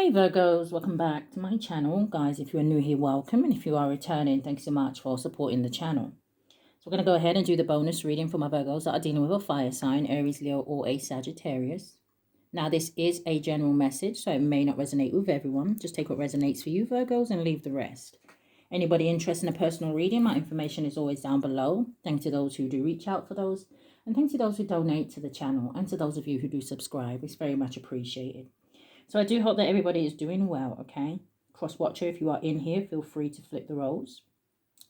Hey Virgos, welcome back to my channel. Guys, if you're new here, welcome. And if you are returning, thanks so much for supporting the channel. So we're going to go ahead and do the bonus reading for my Virgos that are dealing with a fire sign, Aries, Leo, or a Sagittarius. Now, this is a general message, so it may not resonate with everyone. Just take what resonates for you, Virgos, and leave the rest. Anybody interested in a personal reading, my information is always down below. Thanks to those who do reach out for those. And thanks to those who donate to the channel. And to those of you who do subscribe. It's very much appreciated. So I do hope that everybody is doing well, okay? Cross watcher, if you are in here, feel free to flip the roles.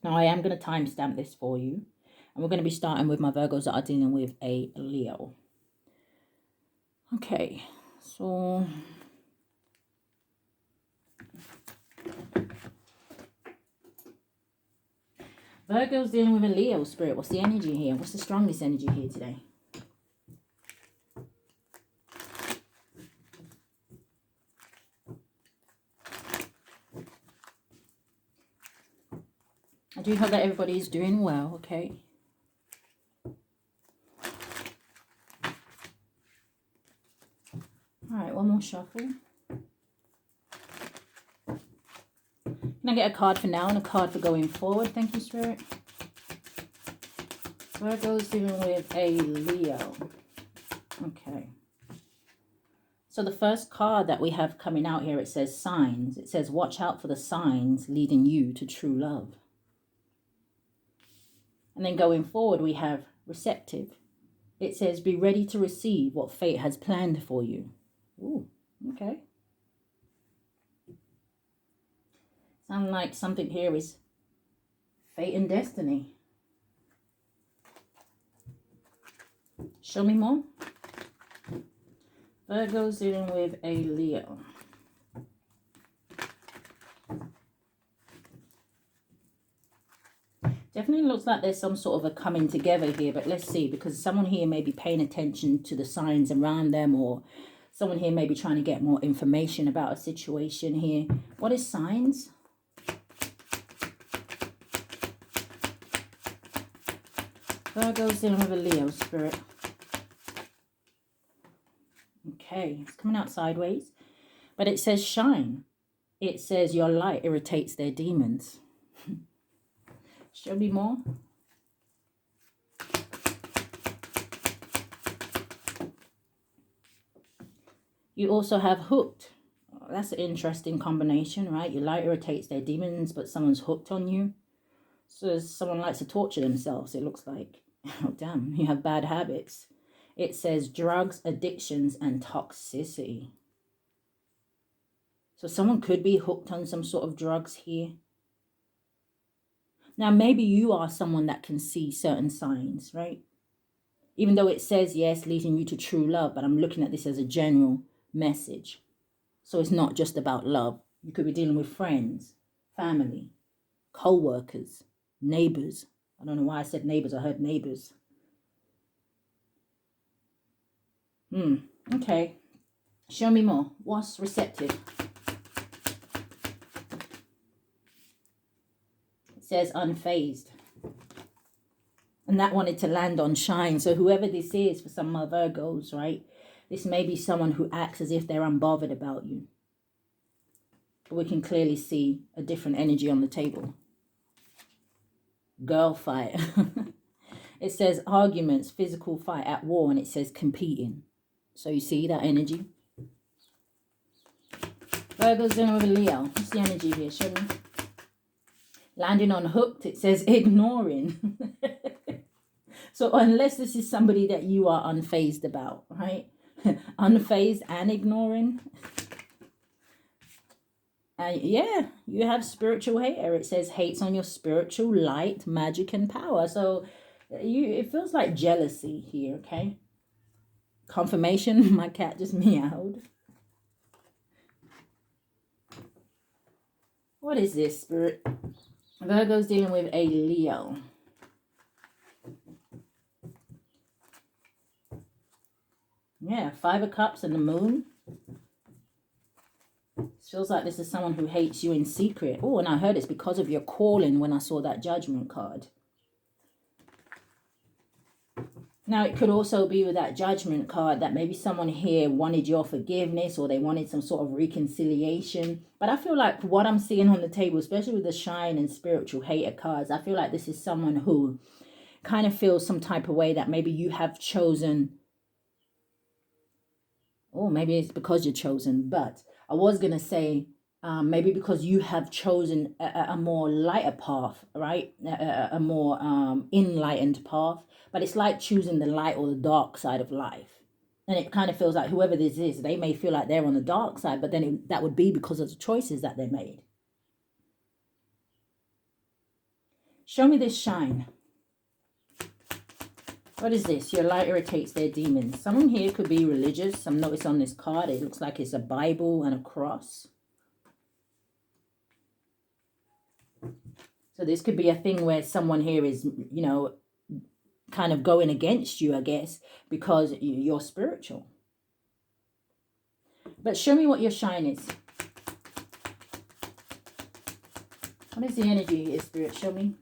Now, I am going to timestamp this for you. And we're going to be starting with my Virgos that are dealing with a Leo. Okay, so... Virgo's dealing with a Leo, Spirit. What's the energy here? What's the strongest energy here today? I do hope that everybody is doing well, okay? Alright, one more shuffle. Can I get a card for now and a card for going forward? Thank you, Spirit. Virgo's dealing with a Leo. Okay. So the first card that we have coming out here, it says signs. It says, watch out for the signs leading you to true love. And then going forward, we have receptive. It says, be ready to receive what fate has planned for you. Ooh, okay. Sounds like something here is fate and destiny. Show me more. Virgo's dealing with a Leo. Definitely looks like there's some sort of a coming together here, but let's see, because someone here may be paying attention to the signs around them, or someone here may be trying to get more information about a situation here. What is signs? Virgo's dealing with a Leo, Spirit. Okay, it's coming out sideways, but it says shine. It says your light irritates their demons. Show me more. You also have hooked. Oh, that's an interesting combination, right? Your light irritates their demons, but someone's hooked on you. So someone likes to torture themselves, it looks like. Oh, damn, you have bad habits. It says drugs, addictions, and toxicity. So someone could be hooked on some sort of drugs here. Now, maybe you are someone that can see certain signs, right? Even though it says, yes, leading you to true love, but I'm looking at this as a general message. So it's not just about love. You could be dealing with friends, family, co-workers, neighbors. I don't know why I said neighbors. I heard neighbors. Okay. Show me more. What's receptive? It says unfazed. And that wanted to land on shine. So whoever this is, for some of my Virgos, right? This may be someone who acts as if they're unbothered about you. But we can clearly see a different energy on the table. Girl fight. It says arguments, physical fight, at war, and it says competing. So you see that energy? Virgo's dealing with a Leo. What's the energy here? Show me. Landing on hooked, it says ignoring. So unless this is somebody that you are unfazed about, right? Unfazed and ignoring. Yeah, you have spiritual hater. It says hates on your spiritual light, magic, and power. So it feels like jealousy here, okay? Confirmation, my cat just meowed. What is this, Spirit? Virgo's dealing with a Leo. Yeah, 5 of Cups and the Moon. It feels like this is someone who hates you in secret. Oh, and I heard it's because of your calling when I saw that Judgment card. Now, it could also be with that Judgment card that maybe someone here wanted your forgiveness or they wanted some sort of reconciliation. But I feel like what I'm seeing on the table, especially with the Shine and Spiritual Hater cards, I feel like this is someone who kind of feels some type of way that maybe you have chosen, or maybe it's because you're chosen, but I was going to say maybe because you have chosen a more lighter path, right? A more enlightened path. But it's like choosing the light or the dark side of life. And it kind of feels like whoever this is, they may feel like they're on the dark side, but then that would be because of the choices that they made. Show me this Shine. What is this? Your light irritates their demons. Someone here could be religious. I'm noticing on this card, it looks like it's a Bible and a cross. So this could be a thing where someone here is, you know, kind of going against you, I guess, because you're spiritual. But show me what your Shine is. What is the energy here, Spirit? Show me.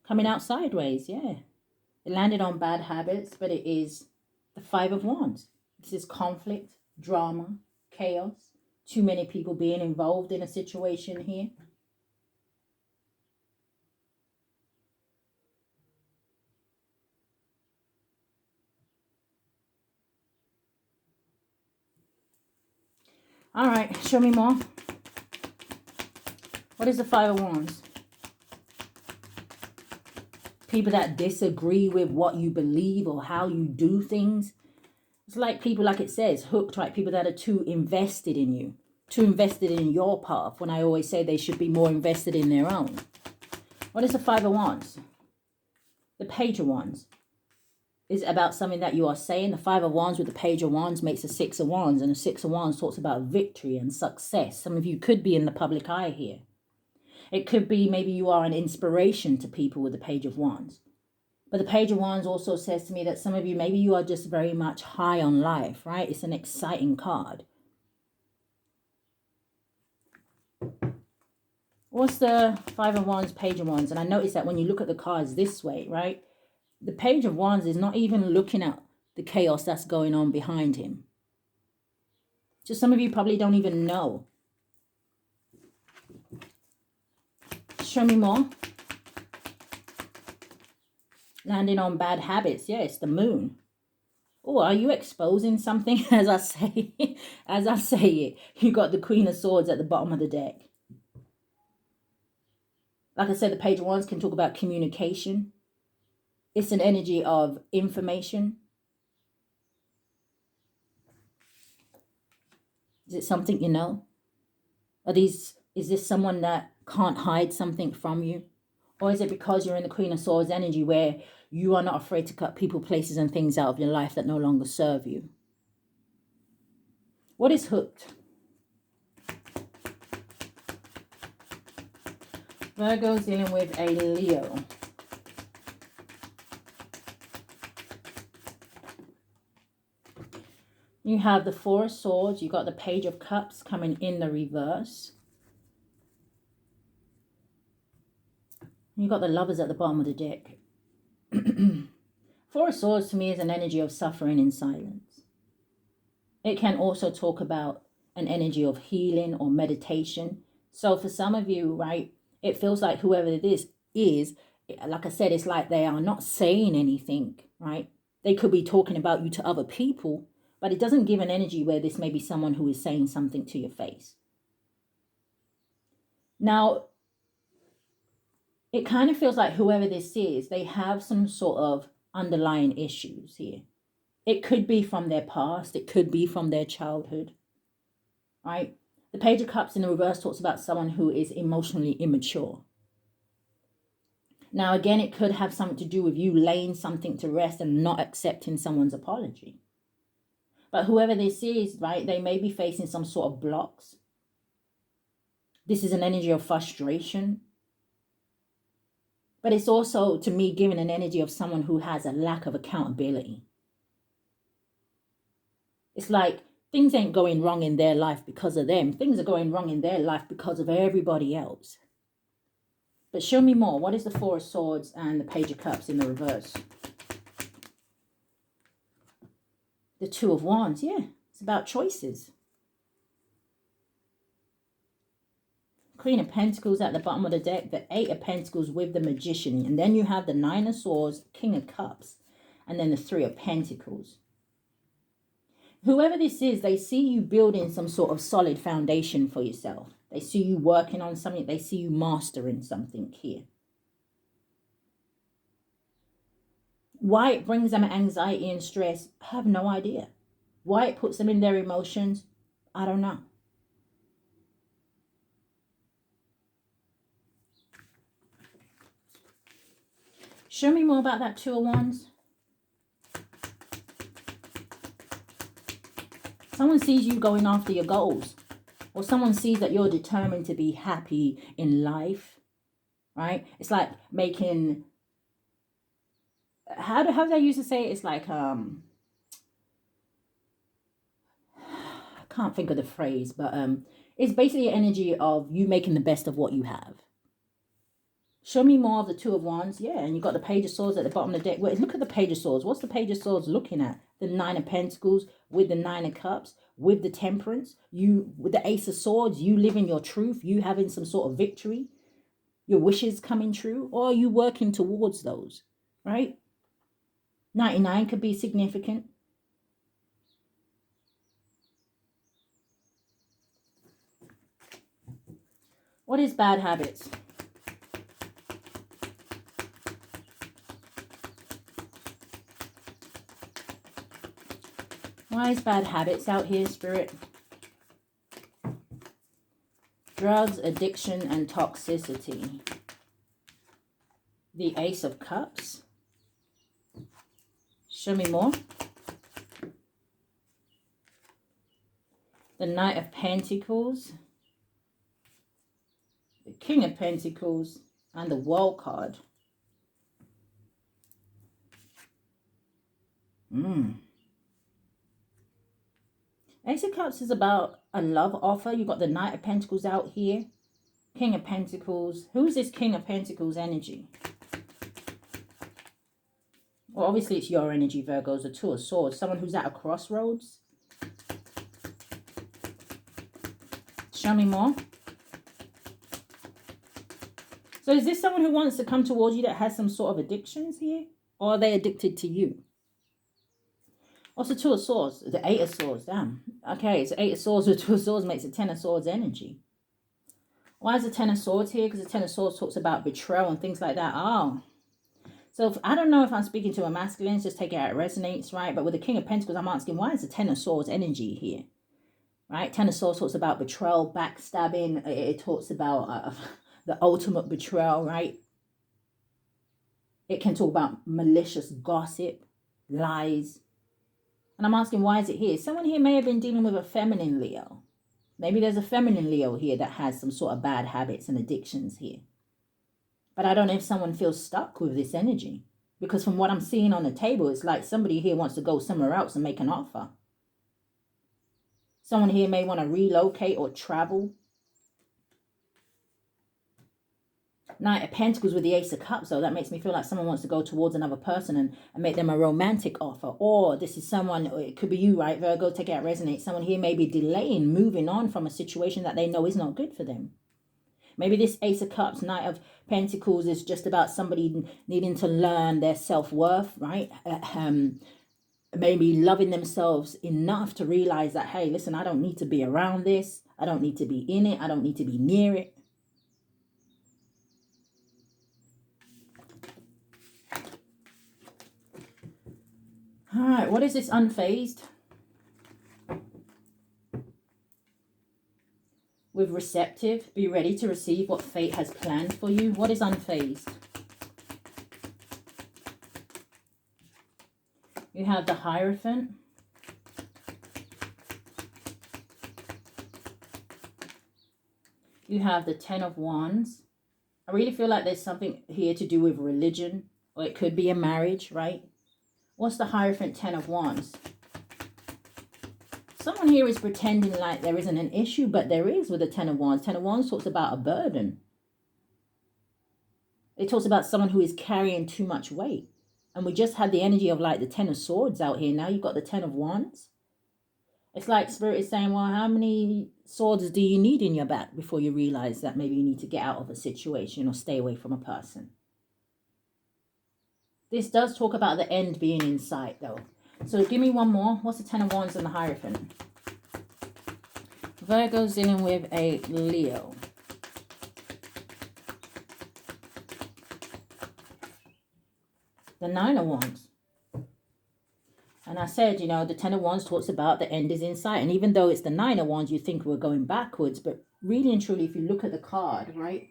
Coming out sideways, yeah. It landed on bad habits, but it is the Five of Wands. This is conflict, drama, chaos. Too many people being involved in a situation here. All right, show me more. What is the Five of Wands? People that disagree with what you believe or how you do things. It's like people, like it says, hooked, right? People that are too invested in you, too invested in your path, when I always say they should be more invested in their own. What is the Five of Wands? The Page of Wands. Is about something that you are saying. The Five of Wands with the Page of Wands makes a Six of Wands, and the Six of Wands talks about victory and success. Some of you could be in the public eye here. It could be maybe you are an inspiration to people with the Page of Wands. But the Page of Wands also says to me that some of you, maybe you are just very much high on life, right? It's an exciting card. What's the Five of Wands, Page of Wands? And I notice that when you look at the cards this way, right? The Page of Wands is not even looking at the chaos that's going on behind him. So some of you probably don't even know. Show me more. Landing on bad habits. Yeah, it's the Moon. Oh, are you exposing something? As I say it, you got the Queen of Swords at the bottom of the deck. Like I said, the Page of Wands can talk about communication. It's an energy of information. Is it something you know? Is this someone that can't hide something from you? Or is it because you're in the Queen of Swords energy where you are not afraid to cut people, places, and things out of your life that no longer serve you? What is hooked? Virgo's dealing with a Leo. You have the Four of Swords. You got the Page of Cups coming in the reverse. You got the Lovers at the bottom of the deck. Four of Swords to me is an energy of suffering in silence. It can also talk about an energy of healing or meditation. So for some of you, right, it feels like whoever this is, like I said, it's like they are not saying anything, right? They could be talking about you to other people, but it doesn't give an energy where this may be someone who is saying something to your face. Now, it kind of feels like whoever this is, they have some sort of underlying issues here. It could be from their past. It could be from their childhood, right? The Page of Cups in the reverse talks about someone who is emotionally immature. Now, again, it could have something to do with you laying something to rest and not accepting someone's apology. But whoever this is, right, they may be facing some sort of blocks. This is an energy of frustration. But it's also, to me, giving an energy of someone who has a lack of accountability. It's like things ain't going wrong in their life because of them. Things are going wrong in their life because of everybody else. But show me more. What is the Four of Swords and the Page of Cups in the reverse? The Two of Wands, yeah. It's about choices. Queen of Pentacles at the bottom of the deck. The Eight of Pentacles with the Magician. And then you have the Nine of Swords, King of Cups. And then the Three of Pentacles. Whoever this is, they see you building some sort of solid foundation for yourself. They see you working on something. They see you mastering something here. Why it brings them anxiety and stress, I have no idea. Why it puts them in their emotions, I don't know. Show me more about that Two of Wands. Someone sees you going after your goals. Or someone sees that you're determined to be happy in life. Right? It's like making... How do they used to say it? It's like... I can't think of the phrase. But it's basically an energy of you making the best of what you have. Show me more of the Two of Wands. Yeah, and you've got the Page of Swords at the bottom of the deck. Wait, look at the Page of Swords. What's the Page of Swords looking at? The Nine of Pentacles with the Nine of Cups, with the Temperance. You, with the Ace of Swords, you living your truth. You having some sort of victory. Your wishes coming true. Or are you working towards those? Right? 99 could be significant. What is bad habits? Why is bad habits out here, Spirit? Drugs, addiction, and toxicity. The Ace of Cups. Show me more. The Knight of Pentacles. The King of Pentacles. And the World card. Ace of Cups is about a love offer. You've got the Knight of Pentacles out here. King of Pentacles. Who's this King of Pentacles energy? Well, obviously it's your energy, Virgos. The Two of Swords. Someone who's at a crossroads. Show me more. So is this someone who wants to come towards you that has some sort of addictions here? Or are they addicted to you? What's the Two of Swords? The Eight of Swords. Damn. Okay, it's Eight of Swords with Two of Swords makes a Ten of Swords energy. Why is the Ten of Swords here? Because the Ten of Swords talks about betrayal and things like that. Oh. So I don't know if I'm speaking to a masculine. Just take it out. It resonates, right? But with the King of Pentacles, I'm asking, why is the Ten of Swords energy here? Right? Ten of Swords talks about betrayal, backstabbing. It talks about the ultimate betrayal, right? It can talk about malicious gossip, lies. And I'm asking, why is it here? Someone here may have been dealing with a feminine Leo. Maybe there's a feminine Leo here that has some sort of bad habits and addictions here. But I don't know if someone feels stuck with this energy. Because from what I'm seeing on the table, it's like somebody here wants to go somewhere else and make an offer. Someone here may want to relocate or travel. Knight of Pentacles with the Ace of Cups, so that makes me feel like someone wants to go towards another person and make them a romantic offer. Or this is someone, it could be you, right, Virgo, take it out, resonate. Someone here may be delaying moving on from a situation that they know is not good for them. Maybe this Ace of Cups, Knight of Pentacles is just about somebody needing to learn their self-worth, right? Maybe loving themselves enough to realize that, hey, listen, I don't need to be around this. I don't need to be in it. I don't need to be near it. All right, what is this unfazed? With receptive, be ready to receive what fate has planned for you. What is unfazed? You have the Hierophant. You have the Ten of Wands. I really feel like there's something here to do with religion, or it could be a marriage, right? What's the Hierophant, Ten of Wands? Someone here is pretending like there isn't an issue, but there is with the Ten of Wands. Ten of Wands talks about a burden. It talks about someone who is carrying too much weight. And we just had the energy of like the Ten of Swords out here. Now you've got the Ten of Wands. It's like Spirit is saying, well, how many swords do you need in your back before you realize that maybe you need to get out of a situation or stay away from a person? This does talk about the end being in sight, though. So give me one more. What's the Ten of Wands and the Hierophant? Virgo's dealing with a Leo. The Nine of Wands. And I said, you know, the Ten of Wands talks about the end is in sight. And even though it's the Nine of Wands, you think we're going backwards. But really and truly, if you look at the card, right,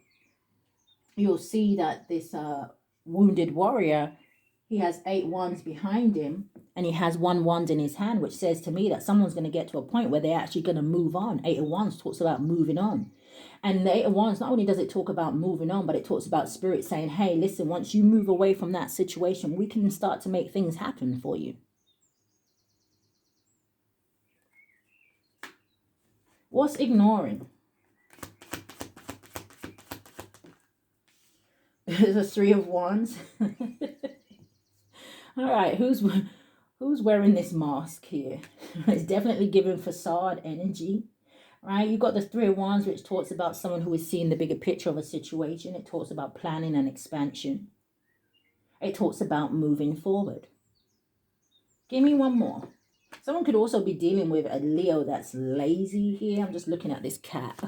you'll see that this wounded warrior, he has 8 wands behind him. And he has 1 wand in his hand, which says to me that someone's going to get to a point where they're actually going to move on. 8 of Wands talks about moving on. And the 8 of Wands, not only does it talk about moving on, but it talks about Spirit saying, hey, listen, once you move away from that situation, we can start to make things happen for you. What's ignoring? The 3 of Wands. All right, who's wearing this mask here? It's definitely giving facade energy, right? You've got the 3 of Wands, which talks about someone who is seeing the bigger picture of a situation. It talks about planning and expansion. It talks about moving forward. Give me one more. Someone could also be dealing with a Leo that's lazy here. I'm just looking at this cat.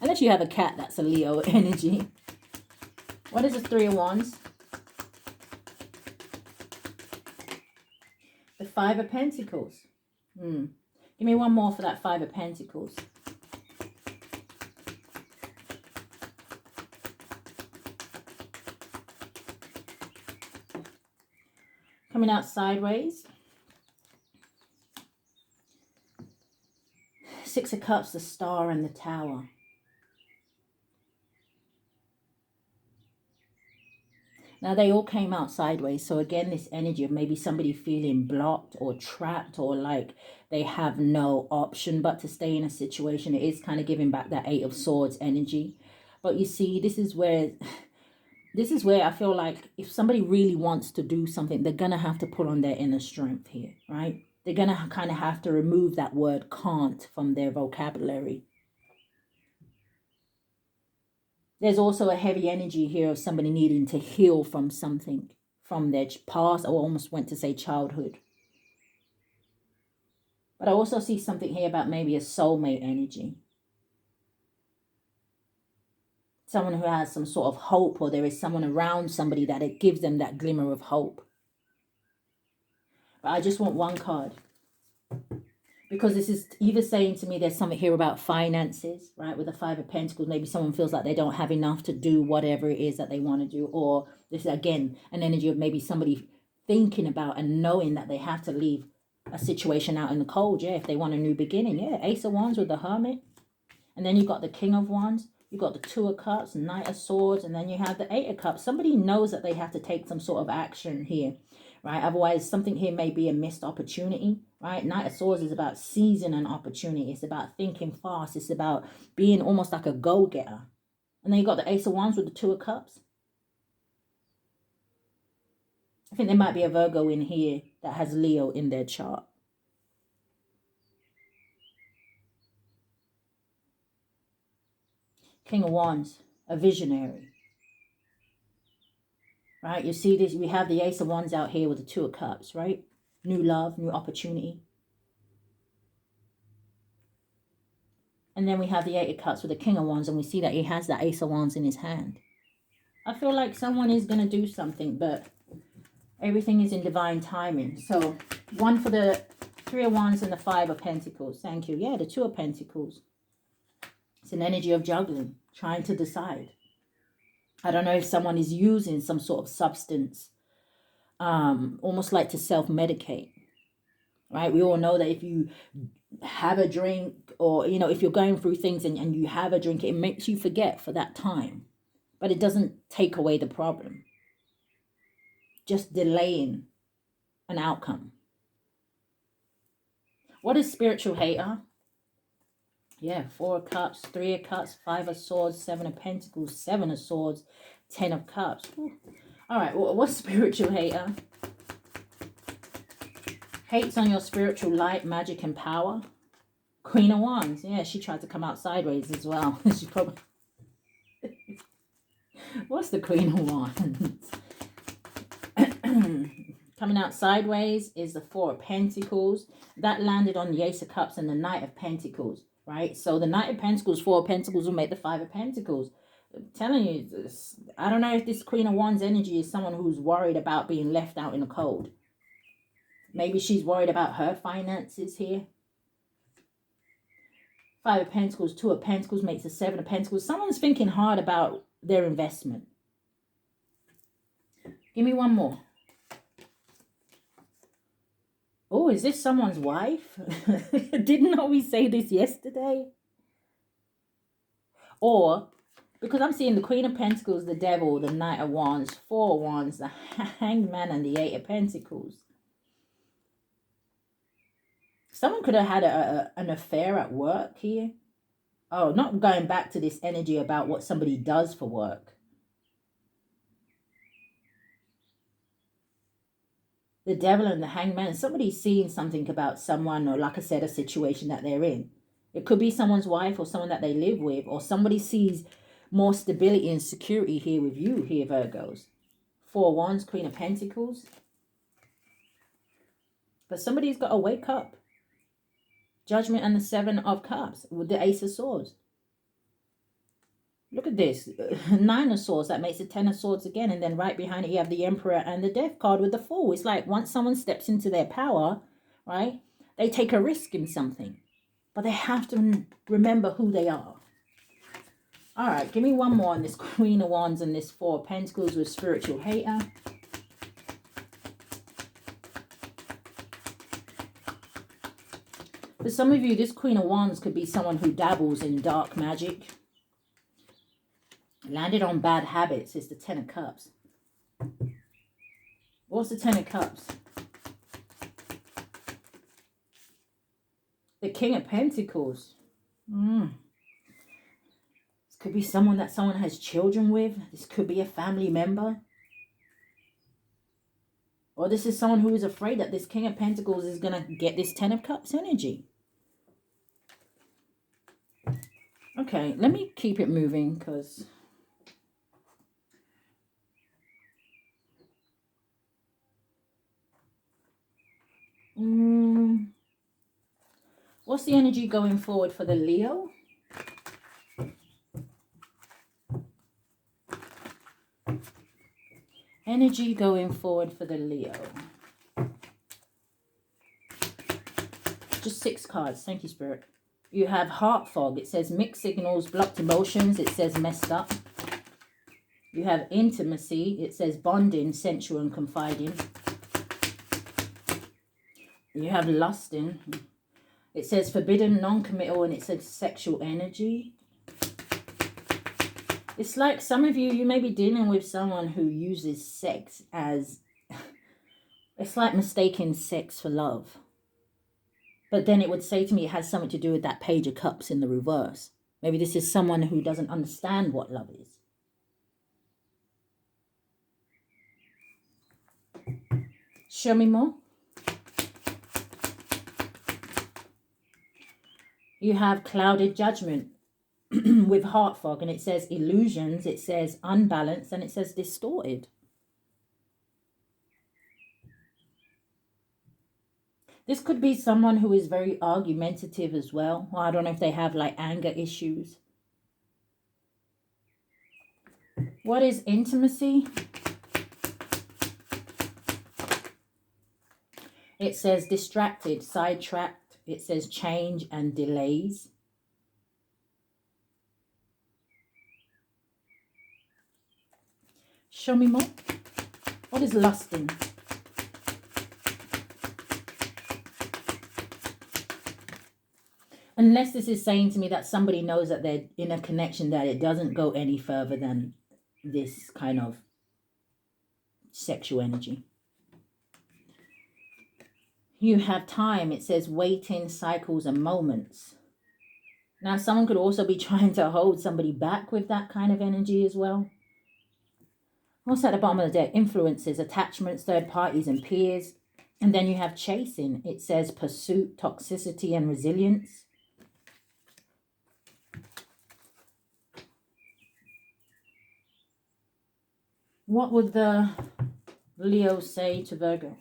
Unless you have a cat that's a Leo energy. What is the 3 of Wands? The 5 of Pentacles. Give me one more for that 5 of Pentacles. Coming out sideways. 6 of Cups, the Star, and the Tower. Now, they all came out sideways. So, again, this energy of maybe somebody feeling blocked or trapped or like they have no option but to stay in a situation. It is kind of giving back that 8 of Swords energy. But you see, this is where I feel like if somebody really wants to do something, they're going to have to put on their inner strength here, right? They're going to kind of have to remove that word can't from their vocabulary. There's also a heavy energy here of somebody needing to heal from something from their past. I almost went to say childhood. But I also see something here about maybe a soulmate energy. Someone who has some sort of hope, or there is someone around somebody that it gives them that glimmer of hope. But I just want one card. Because this is either saying to me there's something here about finances, right? With the 5 of Pentacles, maybe someone feels like they don't have enough to do whatever it is that they want to do. Or this is, again, an energy of maybe somebody thinking about and knowing that they have to leave a situation out in the cold, yeah, if they want a new beginning. Yeah, Ace of Wands with the Hermit. And then you've got the King of Wands. You've got the 2 of Cups, Knight of Swords, and then you have the 8 of Cups. Somebody knows that they have to take some sort of action here, right? Otherwise, something here may be a missed opportunity, right? Knight of Swords is about seizing an opportunity. It's about thinking fast. It's about being almost like a go-getter. And then you got the Ace of Wands with the 2 of Cups. I think there might be a Virgo in here that has Leo in their chart. King of Wands, a visionary. Right, you see this, we have the Ace of Wands out here with the 2 of Cups, right? New love, new opportunity. And then we have the 8 of Cups with the King of Wands, and we see that he has that Ace of Wands in his hand. I feel like someone is going to do something, but everything is in divine timing. So, one for the 3 of Wands and the 5 of Pentacles. Thank you. Yeah, the 2 of Pentacles. It's an energy of juggling, trying to decide. I don't know if someone is using some sort of substance, almost like to self-medicate, right? We all know that if you have a drink, or, you know, if you're going through things and you have a drink, it makes you forget for that time. But it doesn't take away the problem. Just delaying an outcome. What is spiritual hater? Yeah, 4 of Cups, 3 of Cups, 5 of Swords, 7 of Pentacles, 7 of Swords, 10 of Cups. Ooh. All right, what's spiritual hater? Hates on your spiritual light, magic, and power. Queen of Wands. Yeah, she tried to come out sideways as well. She probably... What's the Queen of Wands? Coming out sideways is the Four of Pentacles. That landed on the Ace of Cups and the Knight of Pentacles, right? So the Knight of Pentacles, Four of Pentacles will make the Five of Pentacles. I'm telling you, I don't know if this Queen of Wands energy is someone who's worried about being left out in the cold. Maybe she's worried about her finances here. Five of Pentacles, Two of Pentacles makes the Seven of Pentacles. Someone's thinking hard about their investment. Give me one more. Oh, is this someone's wife? Didn't we say this yesterday? Or, because I'm seeing the Queen of Pentacles, the Devil, the Knight of Wands, Four of Wands, the Hanged Man, and the Eight of Pentacles. Someone could have had an affair at work here. Oh, not going back to this energy about what somebody does for work. The Devil and the Hanged Man. Somebody's seeing something about someone, or like I said, a situation that they're in. It could be someone's wife or someone that they live with, or somebody sees more stability and security here with you here, Virgos. Four of Wands, Queen of Pentacles. But somebody's got to wake up. Judgment and the Seven of Cups with the Ace of Swords. Look at this. Nine of Swords. That makes it Ten of Swords again. And then right behind it, you have the Emperor and the Death card with the Fool. It's like once someone steps into their power, right, they take a risk in something. But they have to remember who they are. All right, give me one more on this Queen of Wands and this Four of Pentacles with Spiritual Hater. For some of you, this Queen of Wands could be someone who dabbles in dark magic. Landed on bad habits is the Ten of Cups. What's the Ten of Cups? The King of Pentacles. This could be someone that someone has children with. This could be a family member. Or this is someone who is afraid that this King of Pentacles is going to get this Ten of Cups energy. Okay, let me keep it moving because... What's the energy going forward for the Leo? Energy going forward for the Leo. Just 6 cards. Thank you, Spirit. You have heart fog. It says mixed signals, blocked emotions. It says messed up. You have intimacy. It says bonding, sensual and confiding. You have lusting. It says forbidden, non-committal, and it says sexual energy. It's like some of you may be dealing with someone who uses sex as... It's like mistaking sex for love. But then it would say to me it has something to do with that Page of Cups in the reverse. Maybe this is someone who doesn't understand what love is. Show me more. You have clouded judgment with heart fog, and it says illusions, it says unbalanced, and it says distorted. This could be someone who is very argumentative as well. Well, I don't know if they have like anger issues. What is intimacy? It says distracted, sidetracked. It says change and delays. Show me more. What is lusting? Unless this is saying to me that somebody knows that they're in a connection that it doesn't go any further than this kind of sexual energy. You have time. It says waiting, cycles, and moments. Now, someone could also be trying to hold somebody back with that kind of energy as well. What's at the bottom of the deck? Influences, attachments, third parties, and peers. And then you have chasing. It says pursuit, toxicity, and resilience. What would the Leo say to Virgo?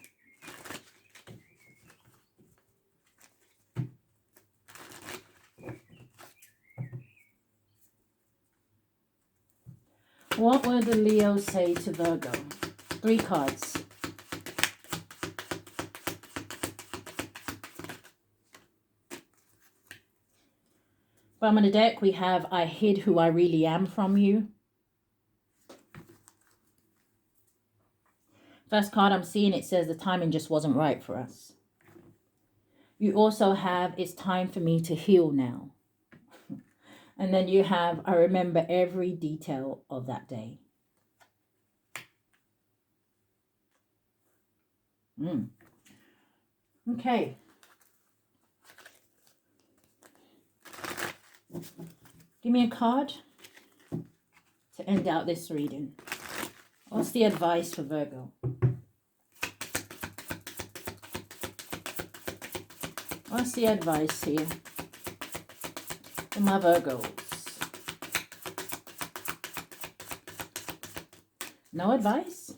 What would the Leo say to Virgo? 3 cards. Bottom of the deck, we have I hid who I really am from you. First card I'm seeing, it says the timing just wasn't right for us. You also have it's time for me to heal now. And then you have I remember every detail of that day. Okay. Give me a card to end out this reading. What's the advice for Virgo? What's the advice here for my Virgos? No advice?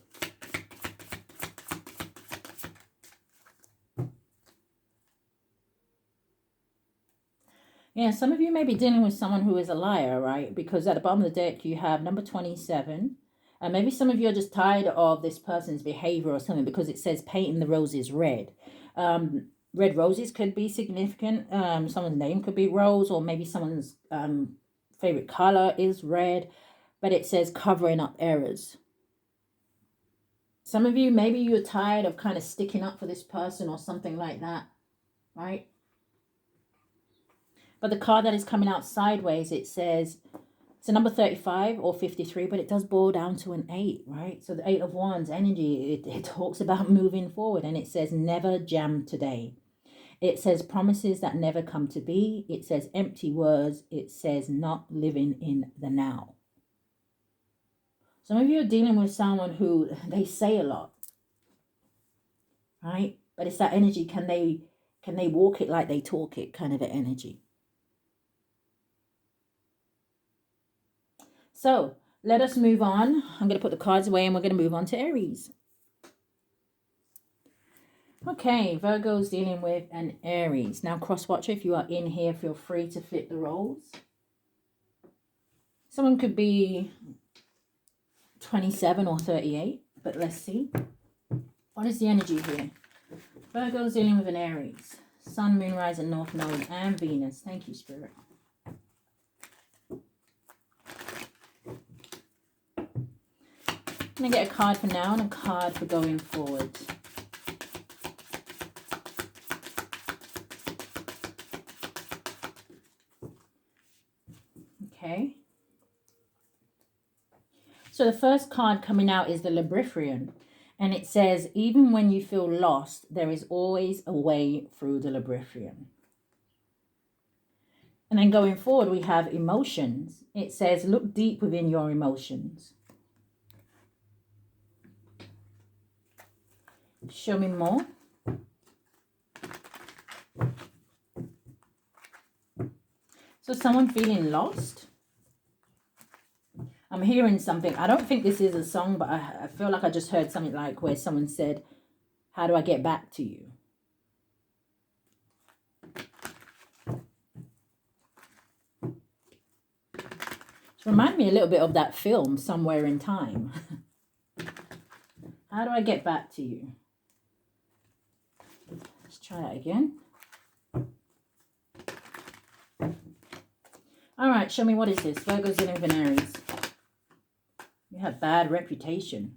Yeah, some of you may be dealing with someone who is a liar, right? Because at the bottom of the deck, you have number 27. And maybe some of you are just tired of this person's behavior or something because it says painting the roses red. Red roses could be significant. Someone's name could be Rose, or maybe someone's favorite color is red. But it says covering up errors. Some of you, maybe you're tired of kind of sticking up for this person or something like that, right? But the card that is coming out sideways, it says, it's a number 35 or 53, but it does boil down to an 8, right? So the 8 of Wands energy, it talks about moving forward, and it says never jam today. It says promises that never come to be. It says empty words. It says not living in the now. Some of you are dealing with someone who they say a lot, right? But it's that energy. Can they walk it like they talk it kind of an energy? So let us move on. I'm going to put the cards away and we're going to move on to Aries. Okay, Virgo's dealing with an Aries. Now, cross-watcher, if you are in here, feel free to flip the roles. Someone could be 27 or 38, but let's see. What is the energy here? Virgo's dealing with an Aries. Sun, Moon, Rising, North Node, and Venus. Thank you, Spirit. I'm going to get a card for now and a card for going forward. Okay. So the first card coming out is the Librarian. And it says, even when you feel lost, there is always a way through the Librarian. And then going forward, we have emotions. It says, look deep within your emotions. Show me more. So someone feeling lost. I'm hearing something. I don't think this is a song, but I feel like I just heard something like where someone said, how do I get back to you? It reminds me a little bit of that film, Somewhere in Time. How do I get back to you? Let's try that again. All right, show me, what is this? Virgo's dealing with an Aries. You have bad reputation.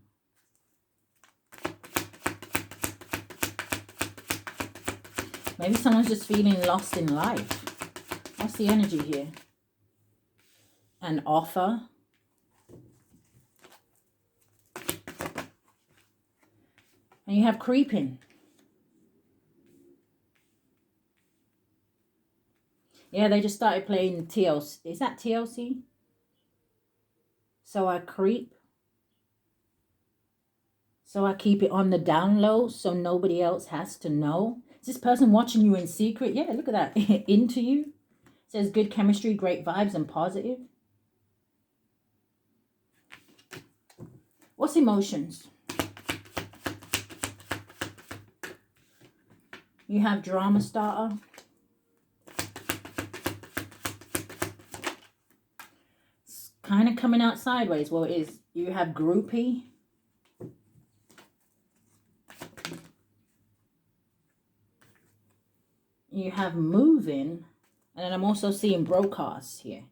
Maybe someone's just feeling lost in life. What's the energy here? An offer. And you have creeping. Yeah, they just started playing TLC. Is that TLC? So I creep. So I keep it on the down low so nobody else has to know. Is this person watching you in secret? Yeah, look at that. Into you. It says good chemistry, great vibes, and positive. What's emotions? You have drama starter. It's kind of coming out sideways. Well, it is. You have groupie. You have moving. And then I'm also seeing broadcasts here.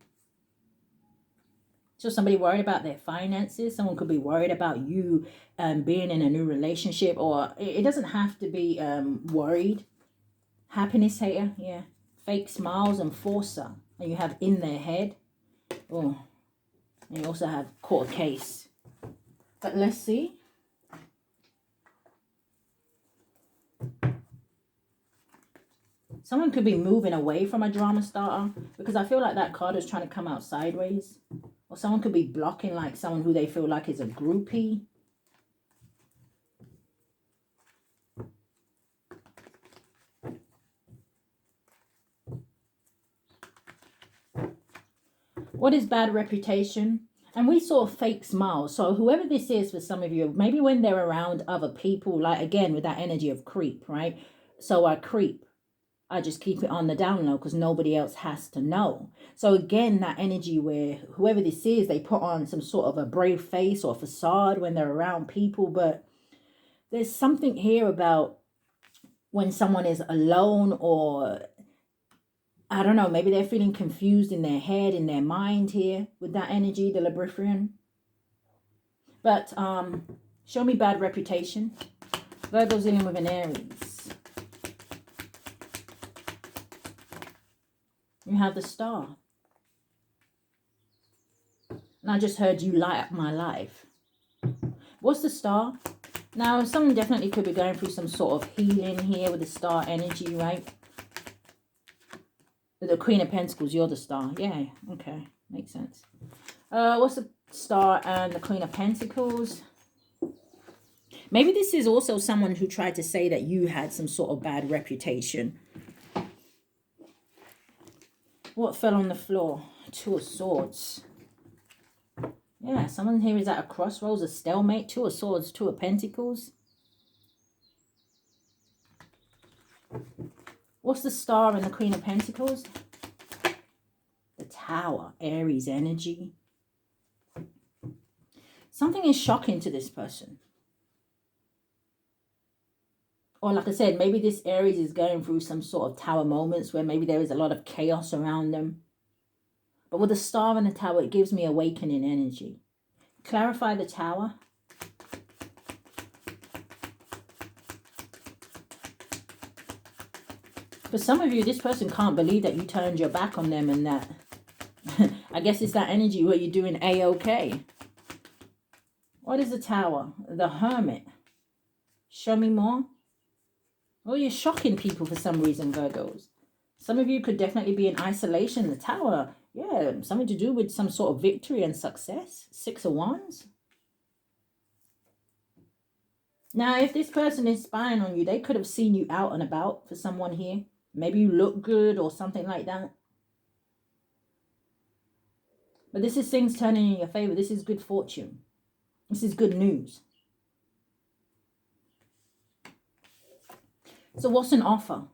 So somebody worried about their finances. Someone could be worried about you being in a new relationship. Or it doesn't have to be worried. Happiness hater, yeah. Fake smiles and forcer. And you have in their head. Oh, and you also have court case. But let's see. Someone could be moving away from a drama starter because I feel like that card is trying to come out sideways. Or someone could be blocking like someone who they feel like is a groupie. What is bad reputation? And we saw fake smiles. So whoever this is for some of you, maybe when they're around other people, like again with that energy of creep, right? So I creep. I just keep it on the down low because nobody else has to know. So again, that energy where whoever this is, they put on some sort of a brave face or facade when they're around people. But there's something here about when someone is alone, or I don't know, maybe they're feeling confused in their head, in their mind here with that energy, the Librifian. But show me bad reputation. Virgo's dealing with an Aries. You have the Star. And I just heard you light up my life. What's the Star? Now, someone definitely could be going through some sort of healing here with the Star energy, right? The Queen of Pentacles, you're the Star. Yeah, okay. Makes sense. What's the Star and the Queen of Pentacles? Maybe this is also someone who tried to say that you had some sort of bad reputation. What fell on the floor? Two of Swords. Yeah, someone here is at a crossroads, a stalemate. Two of Swords, Two of Pentacles. What's the Star and the Queen of Pentacles? The Tower, Aries energy. Something is shocking to this person. Or like I said, maybe this Aries is going through some sort of Tower moments where maybe there is a lot of chaos around them. But with the Star and the Tower, it gives me awakening energy. Clarify the Tower. For some of you, this person can't believe that you turned your back on them and that. I guess it's that energy where you're doing A-OK. What is the Tower? The Hermit. Show me more. Oh, you're shocking people for some reason, Virgos. Some of you could definitely be in isolation. The Tower, yeah, something to do with some sort of victory and success. Six of Wands. Now, if this person is spying on you, they could have seen you out and about for someone here. Maybe you look good or something like that. But this is things turning in your favor. This is good fortune. This is good news. So what's an offer?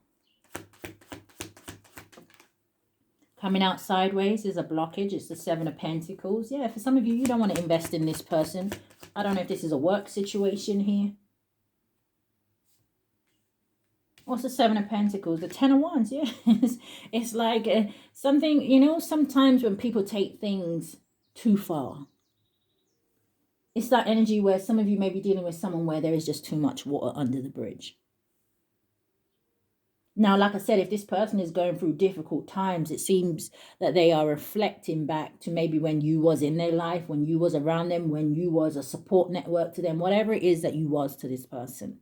Coming out sideways is a blockage. It's the Seven of Pentacles. Yeah, for some of you, you don't want to invest in this person. I don't know if this is a work situation here. What's the Seven of Pentacles? The Ten of Wands, yeah. It's like something, you know, sometimes when people take things too far. It's that energy where some of you may be dealing with someone where there is just too much water under the bridge. Now, like I said, if this person is going through difficult times, it seems that they are reflecting back to maybe when you was in their life, when you was around them, when you was a support network to them, whatever it is that you was to this person.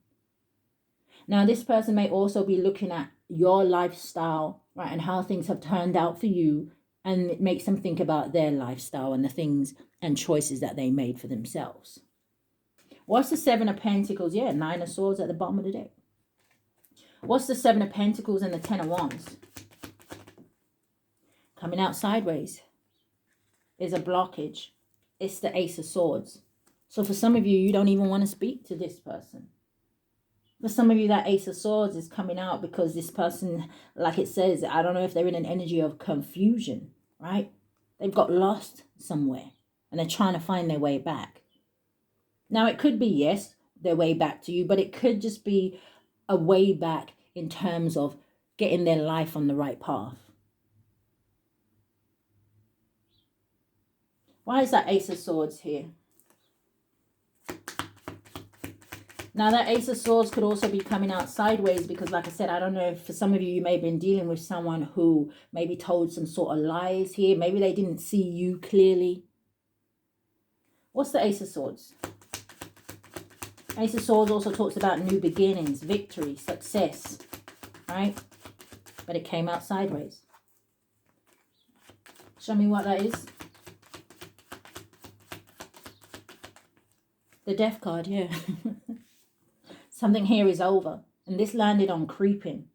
Now, this person may also be looking at your lifestyle, right, and how things have turned out for you, and it makes them think about their lifestyle and the things and choices that they made for themselves. What's the Seven of Pentacles? Yeah, Nine of Swords at the bottom of the deck. What's the Seven of Pentacles and the Ten of Wands? Coming out sideways is a blockage. It's the Ace of Swords. So for some of you, you don't even want to speak to this person. For some of you, that Ace of Swords is coming out because this person, like it says, I don't know if they're in an energy of confusion, right? They've got lost somewhere and they're trying to find their way back. Now, it could be, yes, their way back to you, but it could just be a way back in terms of getting their life on the right path. Why is that Ace of Swords here? Now, that Ace of Swords could also be coming out sideways because, like I said, I don't know if for some of you, you may have been dealing with someone who maybe told some sort of lies here. Maybe they didn't see you clearly. What's the Ace of Swords? Ace of Swords also talks about new beginnings, victory, success, right? But it came out sideways. Show me what that is. The Death card, yeah. Something here is over. And this landed on creeping.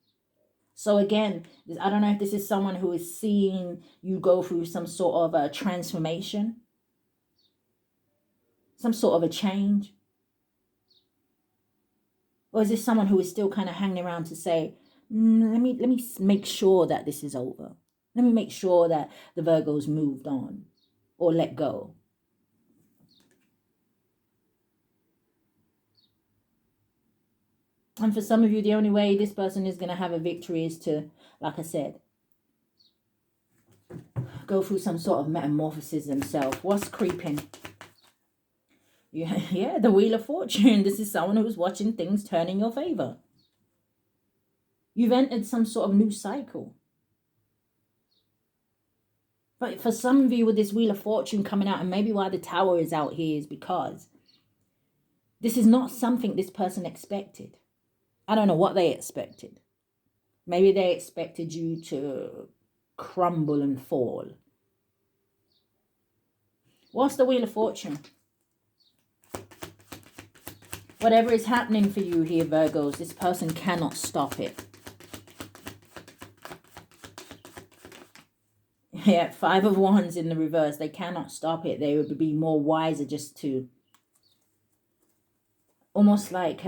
So again, I don't know if this is someone who is seeing you go through some sort of a transformation. Some sort of a change. Or is this someone who is still kind of hanging around to say, let me make sure that this is over. Let me make sure that the Virgo's moved on or let go. And for some of you, the only way this person is going to have a victory is to, like I said, go through some sort of metamorphosis themselves. What's creeping? Yeah, the Wheel of Fortune. This is someone who's watching things turn in your favor. You've entered some sort of new cycle. But for some of you with this Wheel of Fortune coming out, and maybe why the Tower is out here is because this is not something this person expected. I don't know what they expected. Maybe they expected you to crumble and fall. What's the Wheel of Fortune? Whatever is happening for you here, Virgos, this person cannot stop it. Yeah, Five of Wands in the reverse. They cannot stop it. They would be more wiser just to almost like,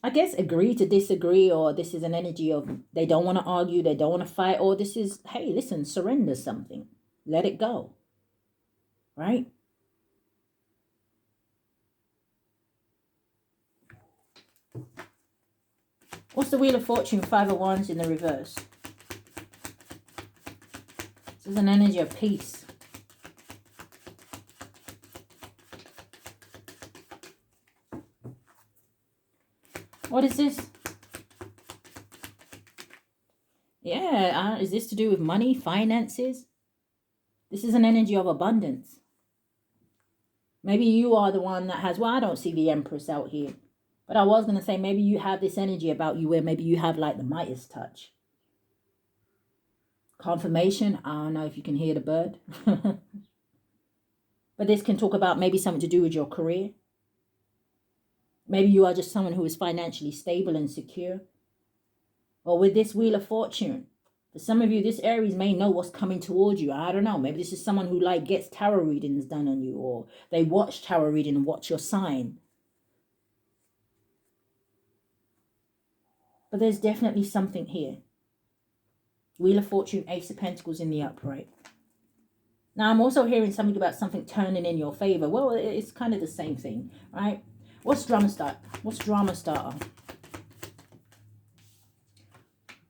I guess, agree to disagree, or this is an energy of they don't want to argue, they don't want to fight, or this is, hey, listen, surrender something. Let it go. Right? What's the Wheel of Fortune? Five of Wands in the reverse. This is an energy of peace. What is this? Yeah, is this to do with money, finances? This is an energy of abundance. Maybe you are the one that has, well, I don't see the Empress out here. But I was going to say, maybe you have this energy about you where maybe you have like the Midas touch. Confirmation, I don't know if you can hear the bird. But this can talk about maybe something to do with your career. Maybe you are just someone who is financially stable and secure. Or with this Wheel of Fortune, for some of you, this Aries may know what's coming towards you. I don't know. Maybe this is someone who like gets tarot readings done on you, or they watch tarot reading and watch your sign. But there's definitely something here. Wheel of Fortune, Ace of Pentacles in the upright. Now, I'm also hearing something about something turning in your favor. Well, it's kind of the same thing, right? What's drama start? What's drama starter?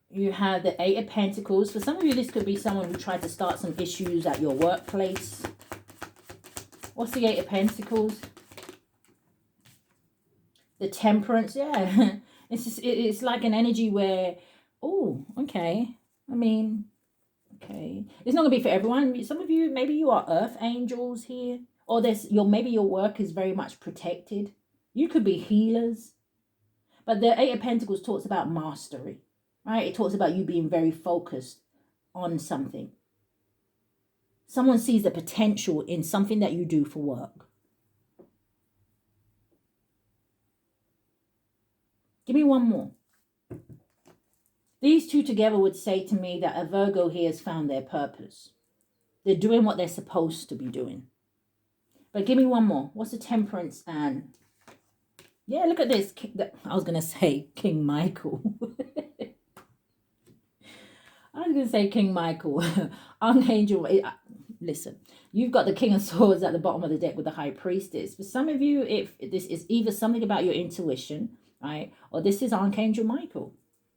You have the Eight of Pentacles. For some of you, this could be someone who tried to start some issues at your workplace. What's the Eight of Pentacles? The Temperance, yeah. It's like an energy where, oh, okay. I mean, okay. It's not going to be for everyone. Some of you, maybe you are earth angels here. Or maybe your work is very much protected. You could be healers. But the Eight of Pentacles talks about mastery. Right? It talks about you being very focused on something. Someone sees the potential in something that you do for work. Give me one more. These two together would say to me that a Virgo here has found their purpose. They're doing what they're supposed to be doing. But give me one more. What's the Temperance and... Yeah, look at this. I was going to say King Michael. I was going to say King Michael. Archangel. Listen, you've got the King of Swords at the bottom of the deck with the High Priestess. For some of you, if this is either something about your intuition, right? Or this is Archangel Michael.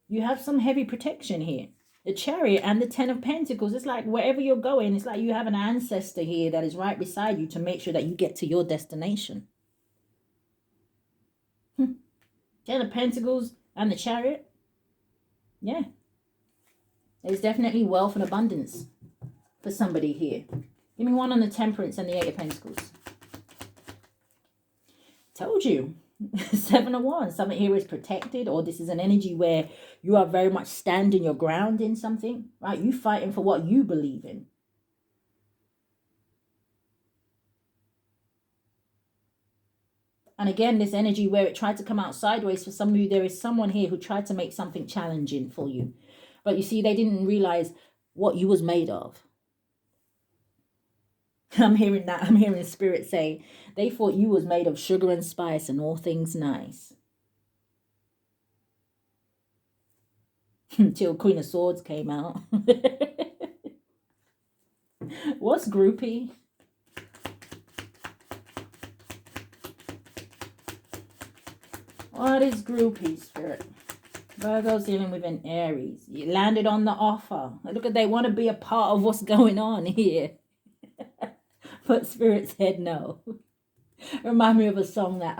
You have some heavy protection here. The Chariot and the Ten of Pentacles. It's like wherever you're going, it's like you have an ancestor here that is right beside you to make sure that you get to your destination. Ten of Pentacles and the Chariot. Yeah. There's definitely wealth and abundance for somebody here. Give me one on the Temperance and the Eight of Pentacles. Told you. Seven of Wands. Something here is protected, or this is an energy where you are very much standing your ground in something, right? You fighting for what you believe in. And again, this energy where it tried to come out sideways for some of you, there is someone here who tried to make something challenging for you. But you see, they didn't realize what you was made of. I'm hearing that. I'm hearing Spirit say they thought you was made of sugar and spice and all things nice. Until Queen of Swords came out. What's groupie? What is groupie, Spirit? Virgo's dealing with an Aries. You landed on the offer. Look at, they want to be a part of what's going on here. But Spirit said no. Remind me of a song that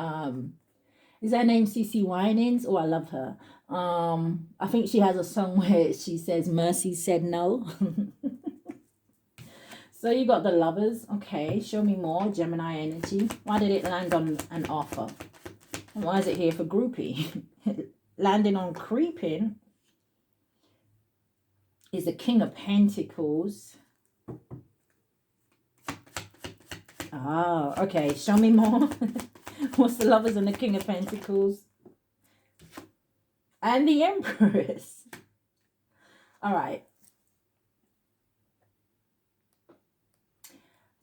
is her name CeCe Winans? Oh, I love her. I think she has a song where she says Mercy said no. So you got the Lovers. Okay, show me more. Gemini energy. Why did it land on an offer? And why is it here for groupie? Landing on creeping is the King of Pentacles. Ah, okay. Show me more. What's the Lovers and the King of Pentacles? And the Empress. All right.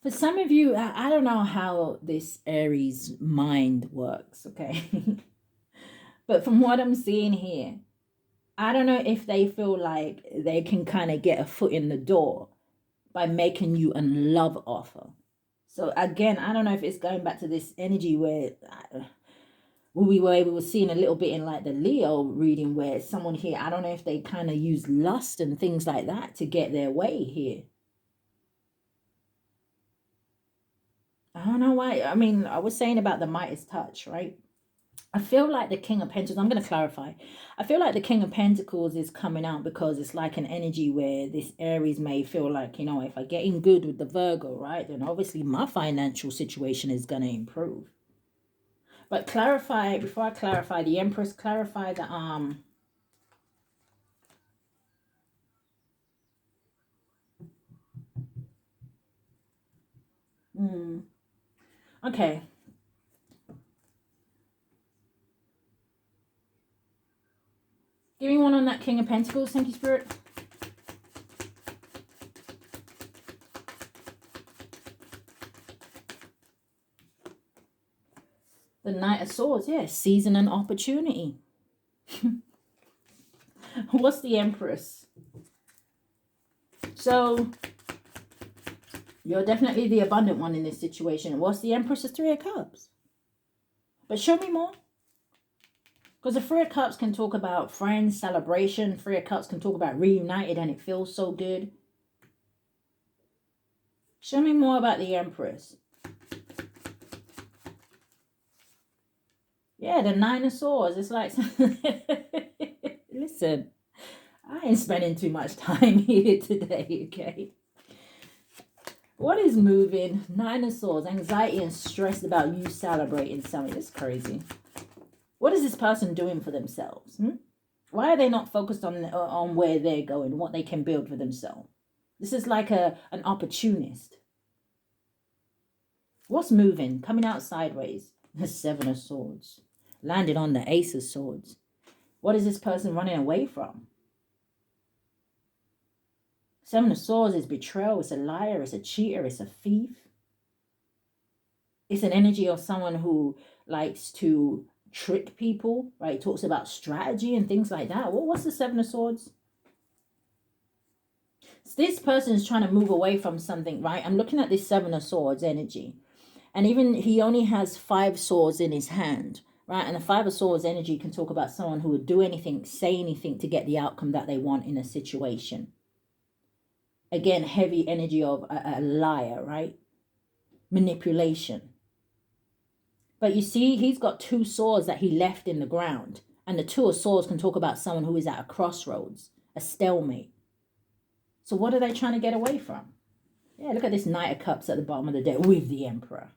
For some of you, I don't know how this Aries mind works, okay? But from what I'm seeing here, I don't know if they feel like they can kind of get a foot in the door by making you a love offer. So again, I don't know if it's going back to this energy where we were seeing a little bit in like the Leo reading where someone here, I don't know if they kind of use lust and things like that to get their way here. I don't know why. I mean, I was saying about the Midas touch, right? I feel like the King of Pentacles, I'm going to clarify. I feel like the King of Pentacles is coming out because it's like an energy where this Aries may feel like, you know, if I get in good with the Virgo, right, then obviously my financial situation is going to improve. But clarify, before I clarify, the Empress, clarify the, okay. Give me one on that King of Pentacles. Thank you, Spirit. The Knight of Swords. Yeah, season and opportunity. What's the Empress? So, you're definitely the abundant one in this situation. What's the Empress? The Three of Cups. But show me more. Because the Three of Cups can talk about friends, celebration. Three of Cups can talk about reunited and it feels so good. Show me more about the Empress. Yeah, the Nine of Swords. It's like, listen, I ain't spending too much time here today, okay? What is moving? Nine of Swords, anxiety and stress about you celebrating something. It's crazy. What is this person doing for themselves? Why are they not focused on where they're going, what they can build for themselves? This is like an opportunist. What's moving? Coming out sideways. The Seven of Swords. Landed on the Ace of Swords. What is this person running away from? Seven of Swords is betrayal. It's a liar. It's a cheater. It's a thief. It's an energy of someone who likes to trick people, right? It talks about strategy and things like that. Well, what's the Seven of Swords? So this person is trying to move away from something, right? I'm looking at this Seven of Swords energy. And even he only has 5 swords in his hand, right? And the 5 of Swords energy can talk about someone who would do anything, say anything to get the outcome that they want in a situation. Again, heavy energy of a liar, right? Manipulation. But you see, he's got 2 swords that he left in the ground. And the 2 of Swords can talk about someone who is at a crossroads, a stalemate. So what are they trying to get away from? Yeah, look at this Knight of Cups at the bottom of the deck with the Emperor.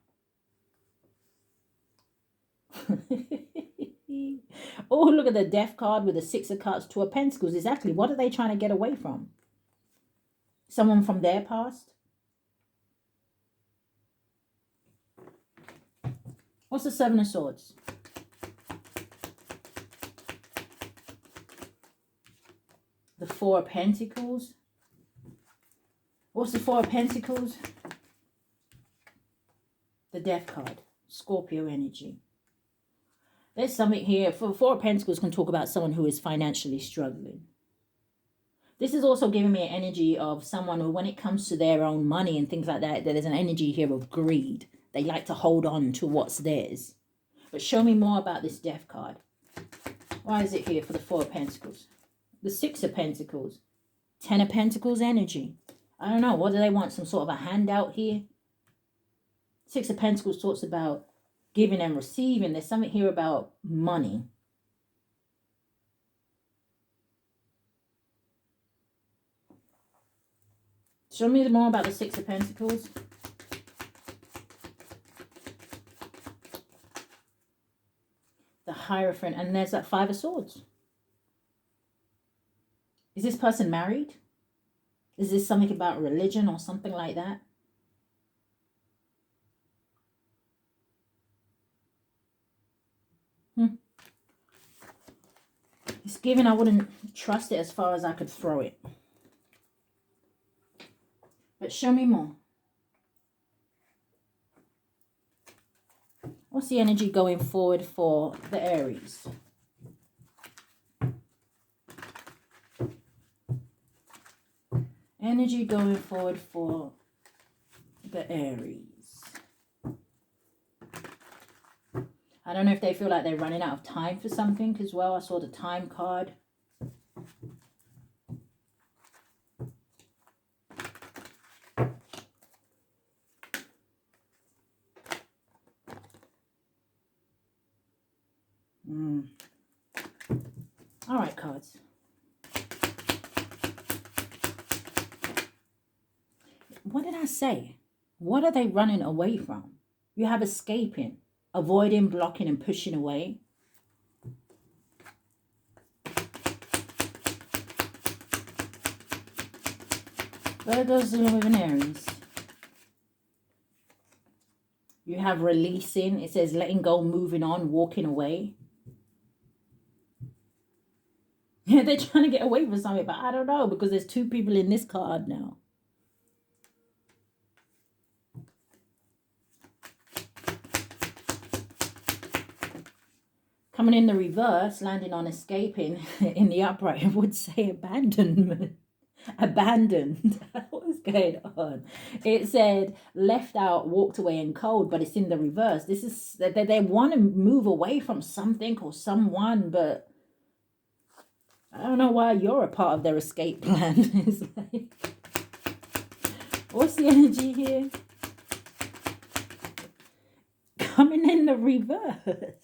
Oh, look at the Death card with the 6 of Cups, 2 of Pentacles. Exactly. What are they trying to get away from? Someone from their past? What's the 7 of Swords? The 4 of Pentacles. What's the 4 of Pentacles? The Death card. Scorpio energy. There's something here. For 4 of Pentacles can talk about someone who is financially struggling. This is also giving me an energy of someone who, when it comes to their own money and things like that, there's an energy here of greed. They like to hold on to what's theirs. But show me more about this Death card. Why is it here for the 4 of Pentacles? The 6 of Pentacles. 10 of Pentacles energy. I don't know. What do they want? Some sort of a handout here? 6 of Pentacles talks about giving and receiving. There's something here about money. Show me more about the 6 of Pentacles. The Hierophant. And there's that 5 of Swords. Is this person married? Is this something about religion or something like that? It's given I wouldn't trust it as far as I could throw it. But show me more. What's the energy going forward for the Aries? Energy going forward for the Aries. I don't know if they feel like they're running out of time for something as well. I saw the time card. All right, cards. What did I say? What are they running away from? You have escaping, avoiding, blocking, and pushing away. Virgo's dealing with an Aries. You have releasing. It says letting go, moving on, walking away. Yeah, they're trying to get away from something, but I don't know because there's 2 people in this card now. Coming in the reverse, landing on escaping in the upright, it would say abandonment. Abandoned. What is going on? It said left out, walked away, and cold, but it's in the reverse. This is they want to move away from something or someone, but I don't know why you're a part of their escape plan. It's like, what's the energy here? Coming in the reverse.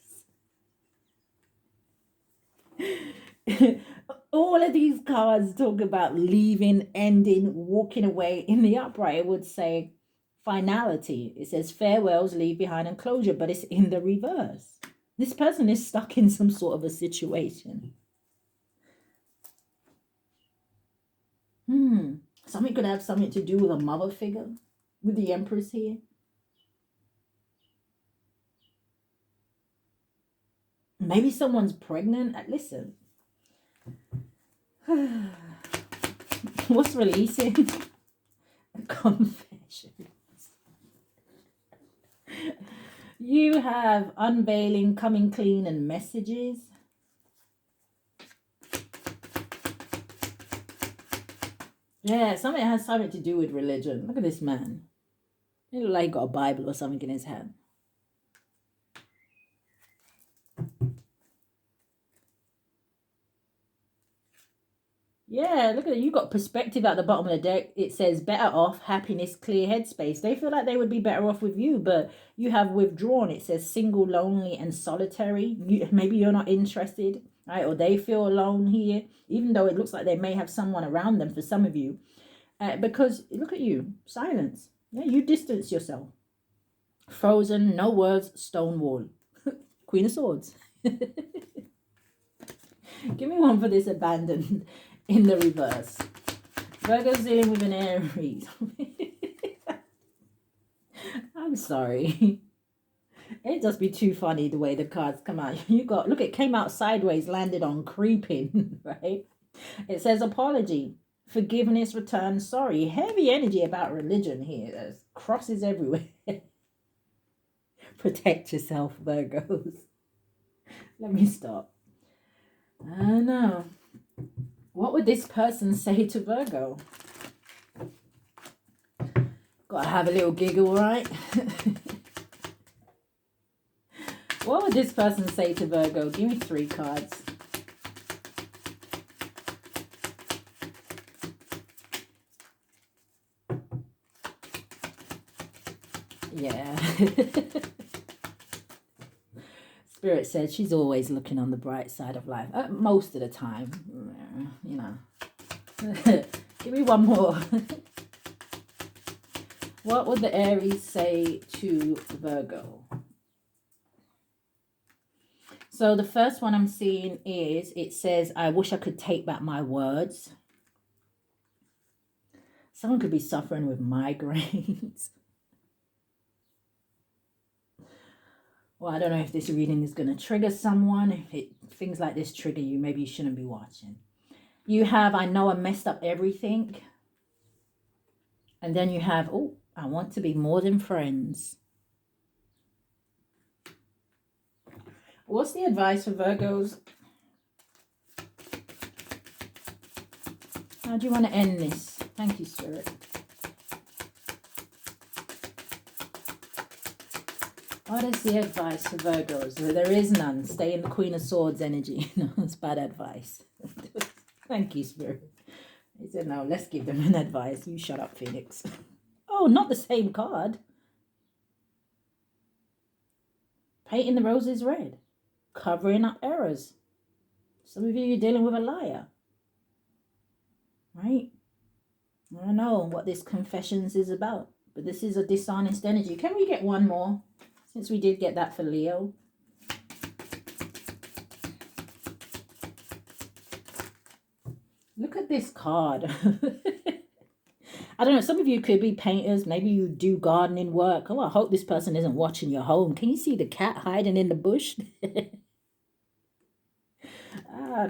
All of these cards talk about leaving, ending, walking away. In the upright, it would say finality. It says farewells, leave behind, and closure, but it's in the reverse. This person is stuck in some sort of a situation. Something could have something to do with a mother figure with the Empress here. Maybe someone's pregnant. Listen, What's releasing? Confessions. You have unveiling, coming clean, and messages. Yeah, something has something to do with religion. Look at this man. He looks like he got a Bible or something in his hand. Yeah, look at it. You got perspective at the bottom of the deck. It says better off, happiness, clear headspace. They feel like they would be better off with you, but you have withdrawn. It says single, lonely, and solitary. Maybe you're not interested, right? Or they feel alone here, even though it looks like they may have someone around them for some of you. Because look at you, silence. Yeah, you distance yourself. Frozen, no words, stone wall. Queen of Swords. Give me one for this abandoned in the reverse. Virgo's dealing with an Aries. I'm sorry. It'd just be too funny the way the cards come out. You got, look, it came out sideways, landed on creeping, right? It says apology, forgiveness, return, sorry. Heavy energy about religion here. There's crosses everywhere. Protect yourself, Virgos. Let me stop. I know. What would this person say to Virgo? Gotta have a little giggle, right? What would this person say to Virgo? Give me 3 cards. Yeah. Spirit says she's always looking on the bright side of life. Most of the time, you know. Give me one more. What would the Aries say to Virgo? So the first one I'm seeing is, it says, I wish I could take back my words. Someone could be suffering with migraines. Well, I don't know if this reading is going to trigger someone. If things like this trigger you, maybe you shouldn't be watching. You have, I know I messed up everything. And then you have, oh, I want to be more than friends. What's the advice for Virgos? How do you want to end this? Thank you, Spirit. What is the advice for Virgos? There is none. Stay in the Queen of Swords energy. No, it's bad advice. Thank you, Spirit. He said, no, let's give them an advice. You shut up, Phoenix. Oh, not the same card. Painting the roses red. Covering up errors. Some of you are dealing with a liar. Right? I don't know what this confessions is about. But this is a dishonest energy. Can we get one more? Since we did get that for Leo. Look at this card. I don't know. Some of you could be painters. Maybe you do gardening work. Oh, I hope this person isn't watching your home. Can you see the cat hiding in the bush? I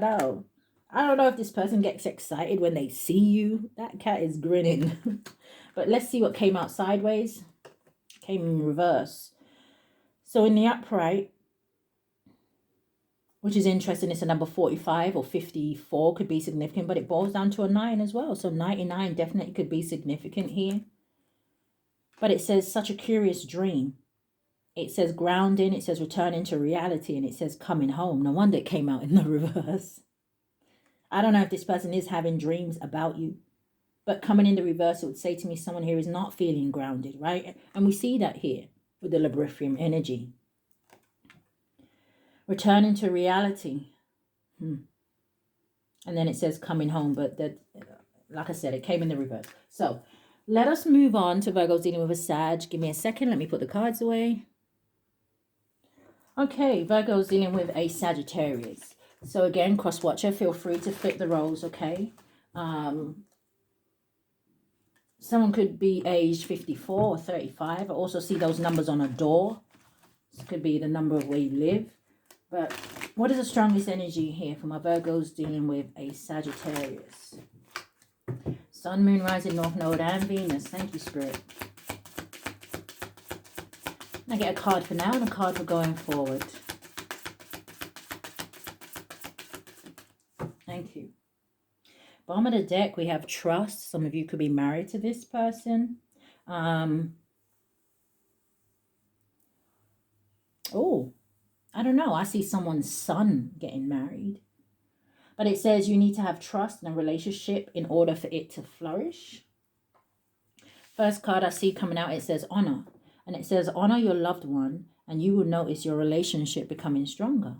don't know if this person gets excited when they see you. That cat is grinning. But let's see what came out sideways. Came in reverse. So in the upright, which is interesting, it's a number 45 or 54 could be significant, but it boils down to a 9 as well. So 99 definitely could be significant here. But it says such a curious dream. It says grounding, it says returning to reality, and it says coming home. No wonder it came out in the reverse. I don't know if this person is having dreams about you, but coming in the reverse, it would say to me someone here is not feeling grounded, right? And we see that here with the Librifium energy. Returning to reality. And then it says coming home, but that, like I said, it came in the reverse. So let us move on to Virgos dealing with a Sag. Give me a second. Let me put the cards away. Okay, Virgos dealing with a Sagittarius. So again, cross watcher, feel free to flip the roles, okay? Someone could be aged 54 or 35. I also see those numbers on a door. This could be the number of where you live. But What is the strongest energy here for my Virgos dealing with a Sagittarius? Sun, Moon, Rising, North Node, and Venus. Thank you, Spirit. I get a card for now and a card for going forward. Thank you. Bottom of the deck, we have trust. Some of you could be married to this person. Oh, I don't know. I see someone's son getting married. But it says you need to have trust in a relationship in order for it to flourish. First card I see coming out, it says honor. And it says honor your loved one and you will notice your relationship becoming stronger.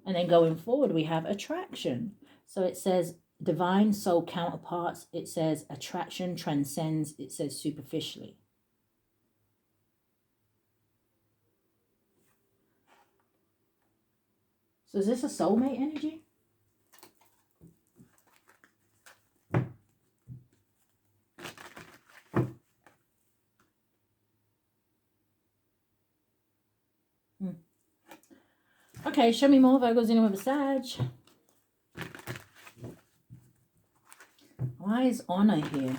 And then going forward, we have attraction. So it says divine soul counterparts. It says attraction transcends. It says superficially. So is this a soulmate energy? Okay, show me more Virgos dealing with a Sag. Why is honor here?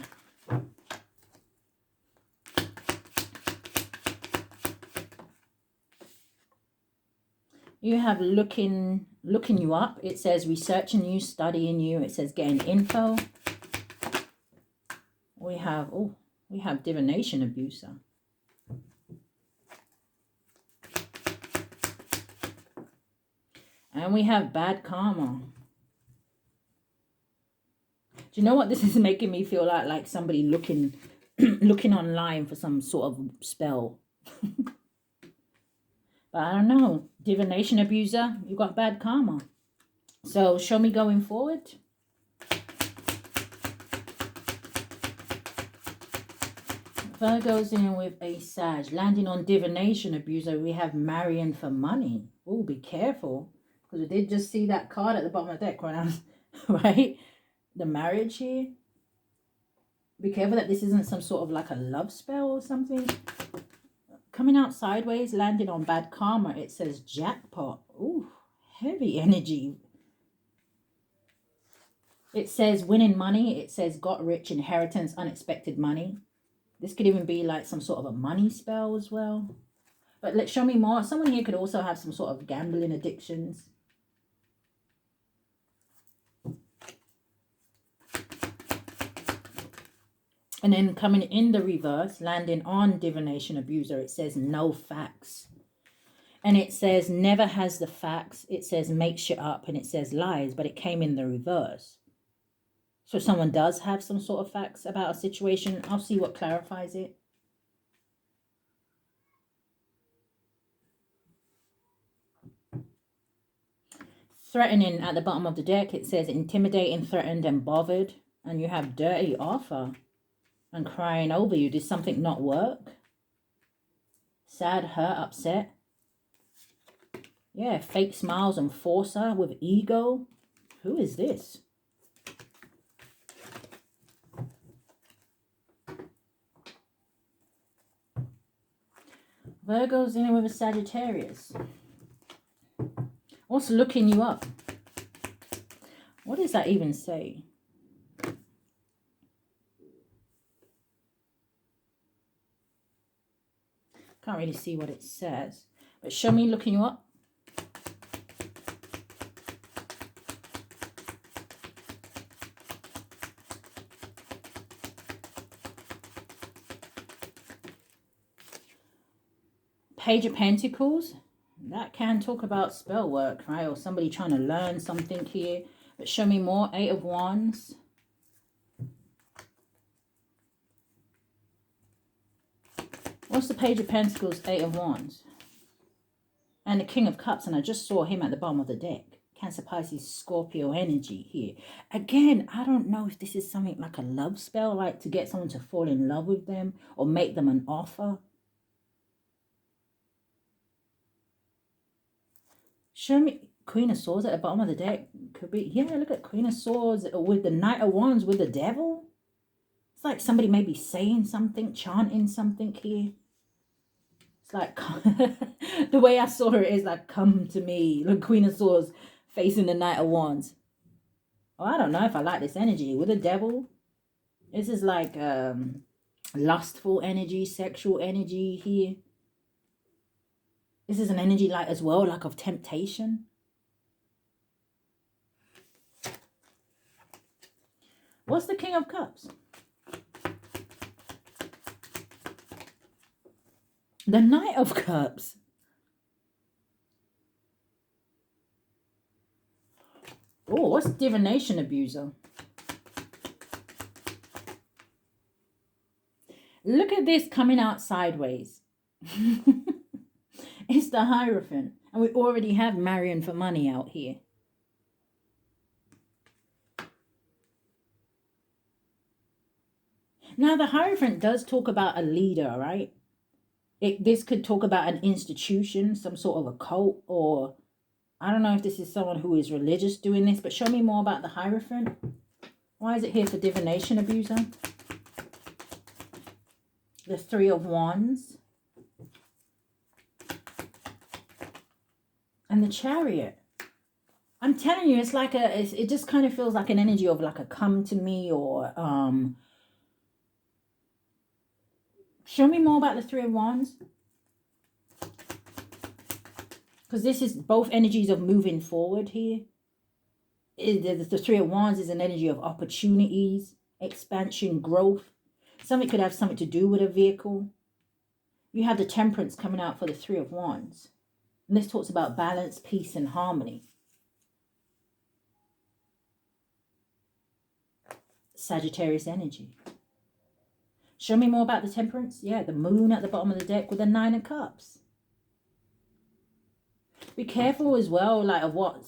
You have looking you up. It says researching you, studying you. It says getting info. We have divination abuser. And we have bad karma. Do you know what this is making me feel like somebody looking online for some sort of spell. But I don't know. Divination abuser, you got bad karma. So show me going forward. Virgo's in with a Sag. Landing on divination abuser, we have marrying for money. Oh, be careful. Because we did just see that card at the bottom of the deck, right? The marriage here. Be careful that this isn't some sort of like a love spell or something. Coming out sideways, landing on bad karma. It says jackpot. Ooh, heavy energy. It says winning money. It says got rich, inheritance, unexpected money. This could even be like some sort of a money spell as well. But let's show me more. Someone here could also have some sort of gambling addictions. And then coming in the reverse, landing on divination abuser, it says no facts. And it says never has the facts. It says make shit up, and it says lies, but it came in the reverse. So someone does have some sort of facts about a situation. I'll see what clarifies it. Threatening at the bottom of the deck, it says intimidating, threatened, and bothered. And you have dirty offer and crying over you. Did something not work? Sad, hurt, upset. Yeah, fake smiles and forcer with ego. Who is this? Virgo's in with a Sagittarius. What's looking you up? What does that even say? Can't really see what it says. But show me looking you up. Page of Pentacles. That can talk about spell work, right? Or somebody trying to learn something here. But show me more. Eight of Wands. What's the Page of Pentacles, Eight of Wands? And the King of Cups. And I just saw him at the bottom of the deck. Cancer, Pisces, Scorpio energy here. Again, I don't know if this is something like a love spell. Like to get someone to fall in love with them. Or make them an offer. Show me Queen of Swords at the bottom of the deck. Could be, yeah, look at Queen of Swords with the Knight of Wands with the Devil. It's like somebody may be saying something, chanting something here. It's like, the way I saw her is like, come to me. Look, Queen of Swords facing the Knight of Wands. Oh, I don't know if I like this energy. With the Devil, this is like lustful energy, sexual energy here. This is an energy like as well, like of temptation. What's the King of Cups? The Knight of Cups. Oh, what's Divination Abuser? Look at this coming out sideways. It's the Hierophant. And we already have Marion for money out here. Now, the Hierophant does talk about a leader, right? This could talk about an institution, some sort of a cult, or I don't know if this is someone who is religious doing this, but show me more about the Hierophant. Why is it here for Divination Abuser? The Three of Wands. And the Chariot. I'm telling you, it's like it just kind of feels like an energy of like a come to me, or show me more about the Three of Wands. Because this is both energies of moving forward here. The Three of Wands is an energy of opportunities, expansion, growth. Something could have something to do with a vehicle. You have the Temperance coming out for the Three of Wands. And this talks about balance, peace, and harmony. Sagittarius energy. Show me more about the Temperance. Yeah, the Moon at the bottom of the deck with the Nine of Cups. Be careful as well, like of what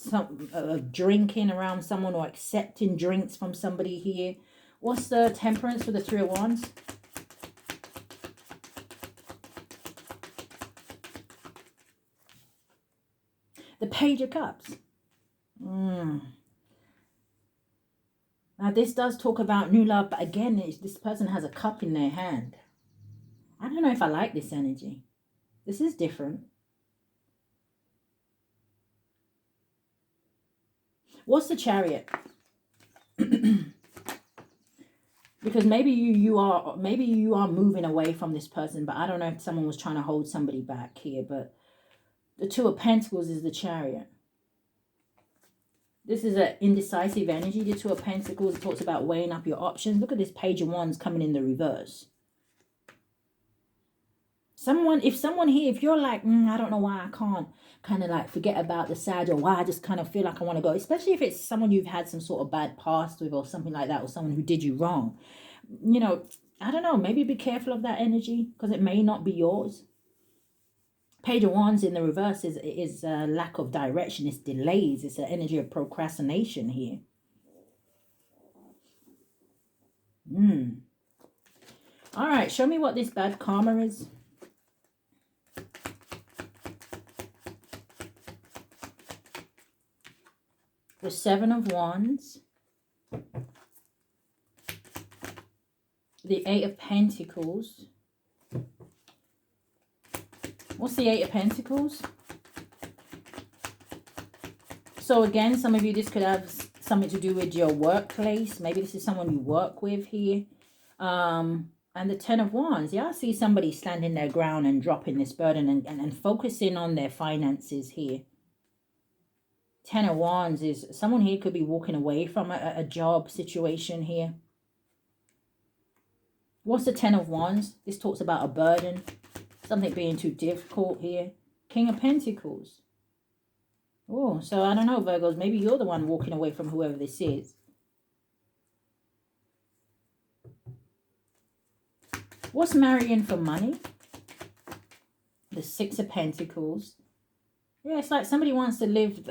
drinking around someone or accepting drinks from somebody here. What's the Temperance for the Three of Wands? The Page of Cups. Now, this does talk about new love, but again, this person has a cup in their hand. I don't know if I like this energy. This is different. What's the Chariot? Because maybe you are moving away from this person, but I don't know if someone was trying to hold somebody back here. But the Two of Pentacles is the Chariot. This is an indecisive energy. The Two of Pentacles talks about weighing up your options. Look at this Page of Wands coming in the reverse. If someone here, if you're like, I don't know why I can't kind of like forget about the Sag, or why I just kind of feel like I want to go, especially if it's someone you've had some sort of bad past with or something like that, or someone who did you wrong. You know, I don't know, maybe be careful of that energy because it may not be yours. Page of Wands in the reverse is a lack of direction. It's delays. It's an energy of procrastination here. All right, show me what this bad karma is. The Seven of Wands. The Eight of Pentacles. What's the Eight of Pentacles? So again, some of you, this could have something to do with your workplace. Maybe this is someone you work with here. And the Ten of Wands. Yeah, I see somebody standing their ground and dropping this burden and focusing on their finances here. Ten of Wands is someone here could be walking away from a job situation here. What's the Ten of Wands? This talks about a burden. Something being too difficult here. King of Pentacles. Oh, so I don't know, Virgos. Maybe you're the one walking away from whoever this is. What's marrying for money? The Six of Pentacles. Yeah, it's like somebody wants to live.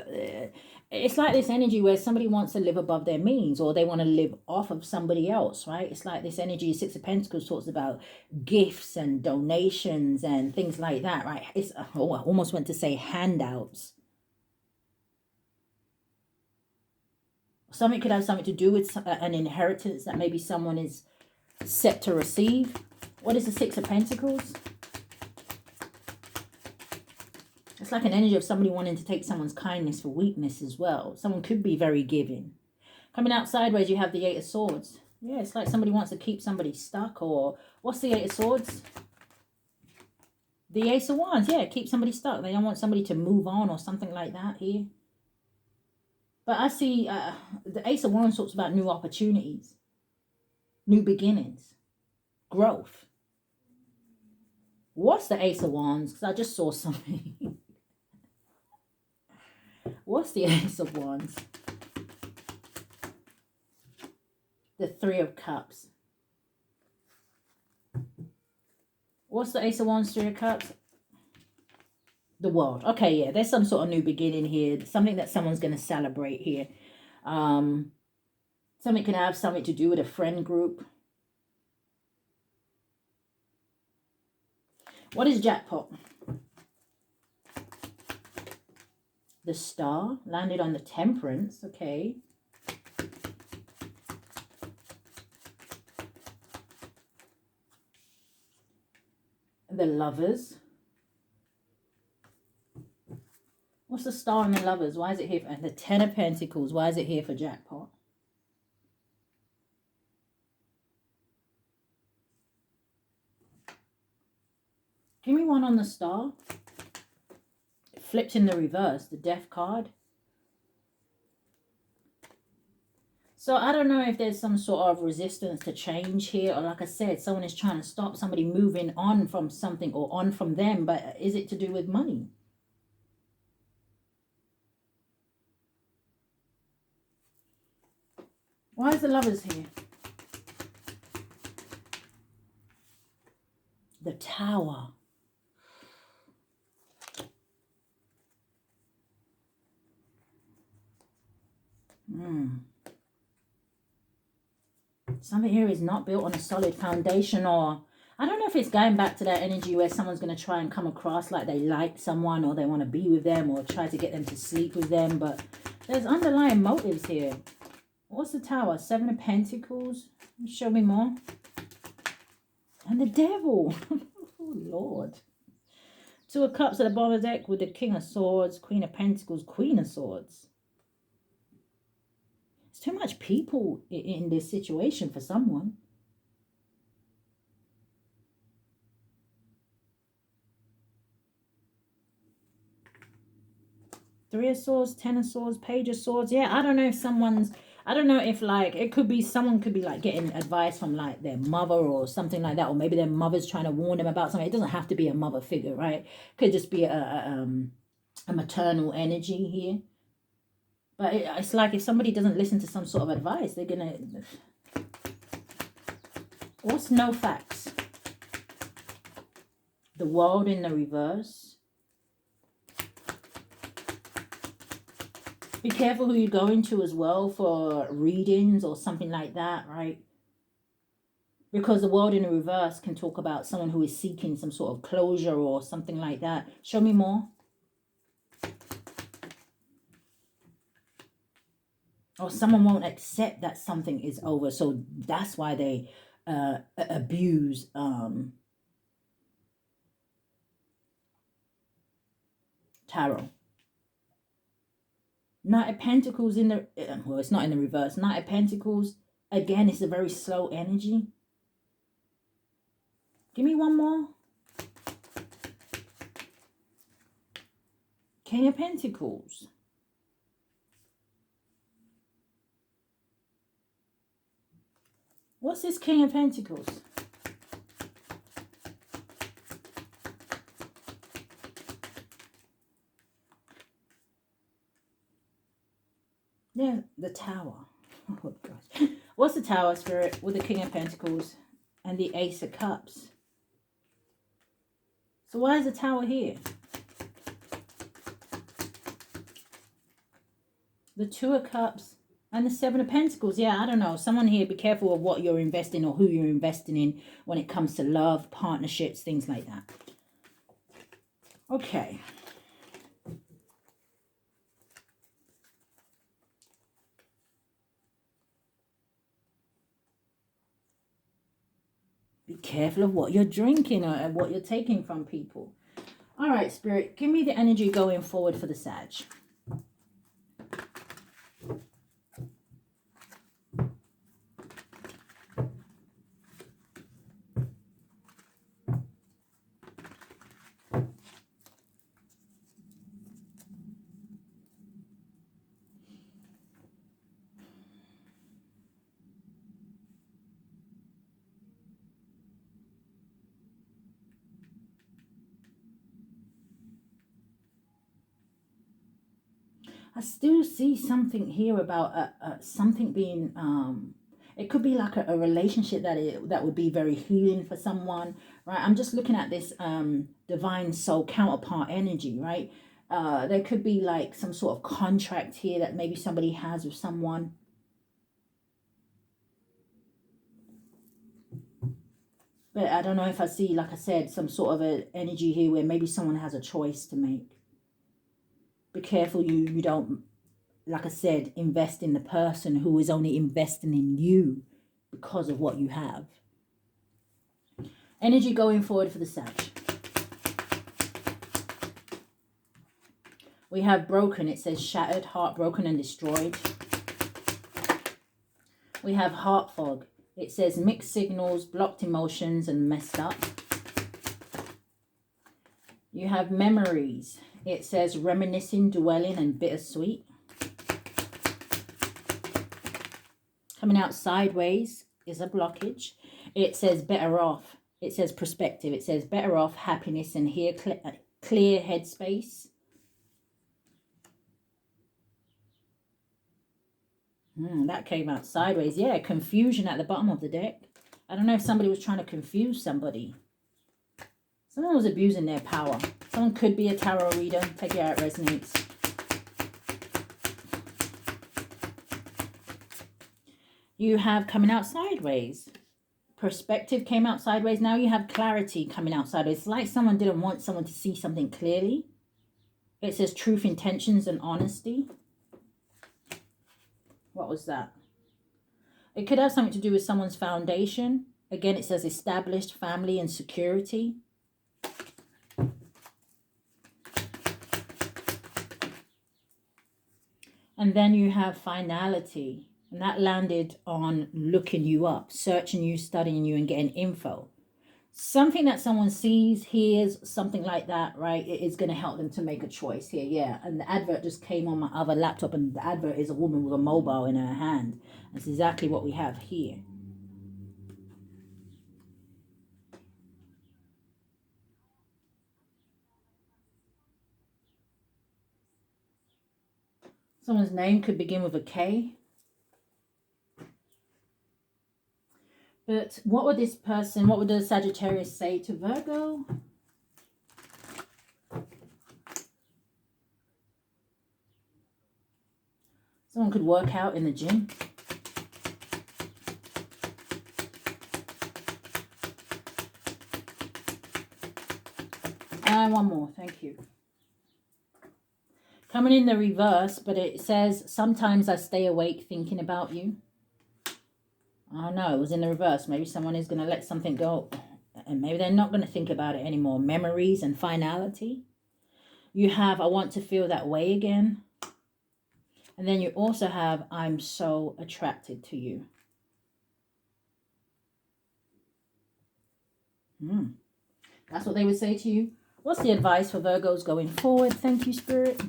It's like this energy where somebody wants to live above their means, or they want to live off of somebody else, right? It's like this energy. Six of Pentacles talks about gifts and donations and things like that, right? It's I almost went to say handouts. Something could have something to do with an inheritance that maybe someone is set to receive. What is the Six of Pentacles? It's like an energy of somebody wanting to take someone's kindness for weakness as well. Someone could be very giving. Coming out sideways, you have the Eight of Swords. Yeah, it's like somebody wants to keep somebody stuck. Or what's the Eight of Swords? The Ace of Wands. Yeah, keep somebody stuck. They don't want somebody to move on or something like that here. But I see the Ace of Wands talks about new opportunities, new beginnings, growth. What's the Ace of Wands? Because I just saw something. What's the Ace of Wands? The Three of Cups. What's the Ace of Wands, Three of Cups? The World. Okay, yeah, there's some sort of new beginning here. Something that someone's going to celebrate here. Something can have something to do with a friend group. What is jackpot? The Star. Landed on the Temperance. Okay. The Lovers. What's the Star and the Lovers? Why is it here? And the Ten of Pentacles. Why is it here for jackpot? Give me one on the Star. It flipped in the reverse. The Death card. So I don't know if there's some sort of resistance to change here. Or like I said, someone is trying to stop somebody moving on from something or on from them. But is it to do with money? Why is the Lovers here? The Tower. Something here is not built on a solid foundation, or I don't know if it's going back to that energy where someone's going to try and come across like they like someone or they want to be with them or try to get them to sleep with them. But there's underlying motives here. What's the Tower? Seven of Pentacles. Show me more. And the Devil. Oh, Lord. Two of Cups at the bottom of the deck with the King of Swords, Queen of Pentacles, Queen of Swords. It's too much people in this situation for someone. Three of Swords, Ten of Swords, Page of Swords. Yeah, I don't know if someone's... I don't know if, like, it could be someone could be, like, getting advice from, like, their mother or something like that. Or maybe their mother's trying to warn them about something. It doesn't have to be a mother figure, right? It could just be a maternal energy here. But it's like if somebody doesn't listen to some sort of advice, they're going to... What's no facts? The World in the reverse. Be careful who you go into as well for readings or something like that, right? Because the World in the reverse can talk about someone who is seeking some sort of closure or something like that. Show me more. Or someone won't accept that something is over. So that's why they abuse tarot. Knight of Pentacles in the... well, it's not in the reverse. Knight of Pentacles, again, it's a very slow energy. Give me one more. King of Pentacles. What's this King of Pentacles? Yeah, the Tower. Oh, gosh. What's the Tower, Spirit, with the King of Pentacles and the Ace of Cups? So why is the Tower here? The Two of Cups and the Seven of Pentacles. Yeah, I don't know. Someone here, be careful of what you're investing or who you're investing in when it comes to love, partnerships, things like that. Okay. Be careful of what you're drinking or what you're taking from people. All right, Spirit, give me the energy going forward for the Sag. I still see something here about something being it could be like a relationship that would be very healing for someone, right? I'm just looking at this divine soul counterpart energy, right? There could be like some sort of contract here that maybe somebody has with someone. But I don't know if I see, like I said, some sort of an energy here where maybe someone has a choice to make. Be careful you don't, like I said, invest in the person who is only investing in you because of what you have. Energy going forward for the Sag. We have broken. It says shattered, heartbroken and destroyed. We have heart fog. It says mixed signals, blocked emotions and messed up. You have memories. It says reminiscing, dwelling and bittersweet. Coming out sideways is a blockage. It says better off. It says perspective. It says better off, happiness and here clear headspace. That came out sideways. Yeah, confusion at the bottom of the deck. I don't know if somebody was trying to confuse somebody. Someone was abusing their power. Someone could be a tarot reader. Take it how it resonates. You have coming out sideways. Perspective came out sideways. Now you have clarity coming out sideways. It's like someone didn't want someone to see something clearly. It says truth, intentions, and honesty. What was that? It could have something to do with someone's foundation. Again, it says established family and security. And then you have finality. And that landed on looking you up, searching you, studying you, and getting info. Something that someone sees, hears, something like that, right? It is going to help them to make a choice here, yeah. And the advert just came on my other laptop, and the advert is a woman with a mobile in her hand. That's exactly what we have here. Someone's name could begin with a K. But what would this person, what would the Sagittarius say to Virgo? Someone could work out in the gym. And one more, thank you. Coming in the reverse, but it says, sometimes I stay awake thinking about you. Oh no, it was in the reverse. Maybe someone is going to let something go. And maybe they're not going to think about it anymore. Memories and finality. You have, I want to feel that way again. And then you also have, I'm so attracted to you. That's what they would say to you. What's the advice for Virgos going forward? Thank you, Spirit.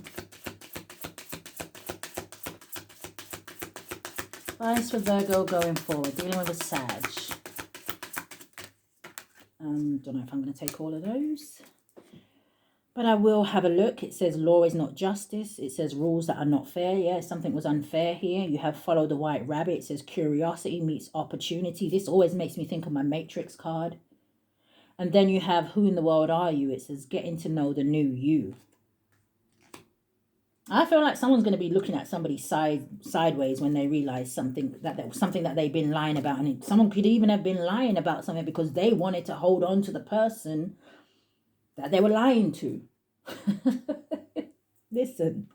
Advice for Virgo going forward, dealing with a Sag. Don't know if I'm going to take all of those. But I will have a look. It says law is not justice. It says rules that are not fair. Yeah, something was unfair here. You have follow the white rabbit. It says curiosity meets opportunity. This always makes me think of my Matrix card. And then you have who in the world are you? It says getting to know the new you. I feel like someone's going to be looking at somebody sideways when they realize something that they've been lying about. And someone could even have been lying about something because they wanted to hold on to the person that they were lying to. Listen,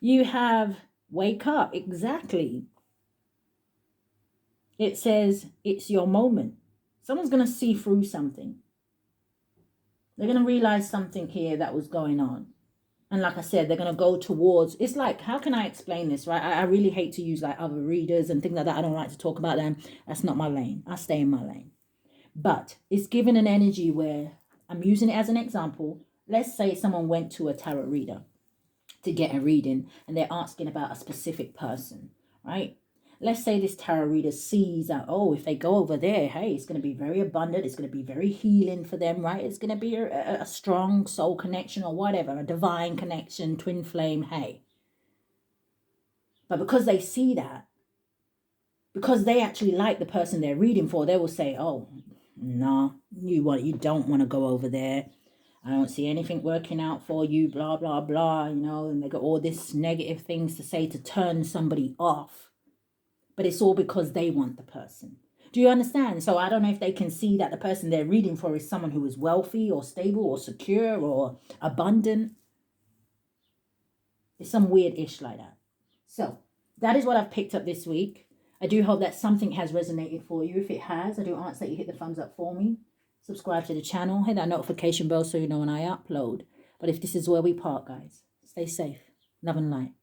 you have wake up. Exactly. It says it's your moment. Someone's going to see through something. They're going to realize something here that was going on. And like I said, they're going to go towards, it's like, how can I explain this, right? I really hate to use like other readers and things like that. I don't like to talk about them. That's not my lane. I stay in my lane. But it's given an energy where I'm using it as an example. Let's say someone went to a tarot reader to get a reading and they're asking about a specific person, right? Let's say this tarot reader sees that, oh, if they go over there, hey, it's going to be very abundant. It's going to be very healing for them, right? It's going to be a strong soul connection or whatever, a divine connection, twin flame, hey. But because they see that, because they actually like the person they're reading for, they will say, oh, no, you don't want to go over there. I don't see anything working out for you, blah, blah, blah, you know, and they got all this negative things to say to turn somebody off. But it's all because they want the person. Do you understand? So I don't know if they can see that the person they're reading for is someone who is wealthy or stable or secure or abundant. It's some weird ish like that. So that is what I've picked up this week. I do hope that something has resonated for you. If it has, I do ask that you hit the thumbs up for me. Subscribe to the channel. Hit that notification bell so you know when I upload. But if this is where we part, guys, stay safe. Love and light.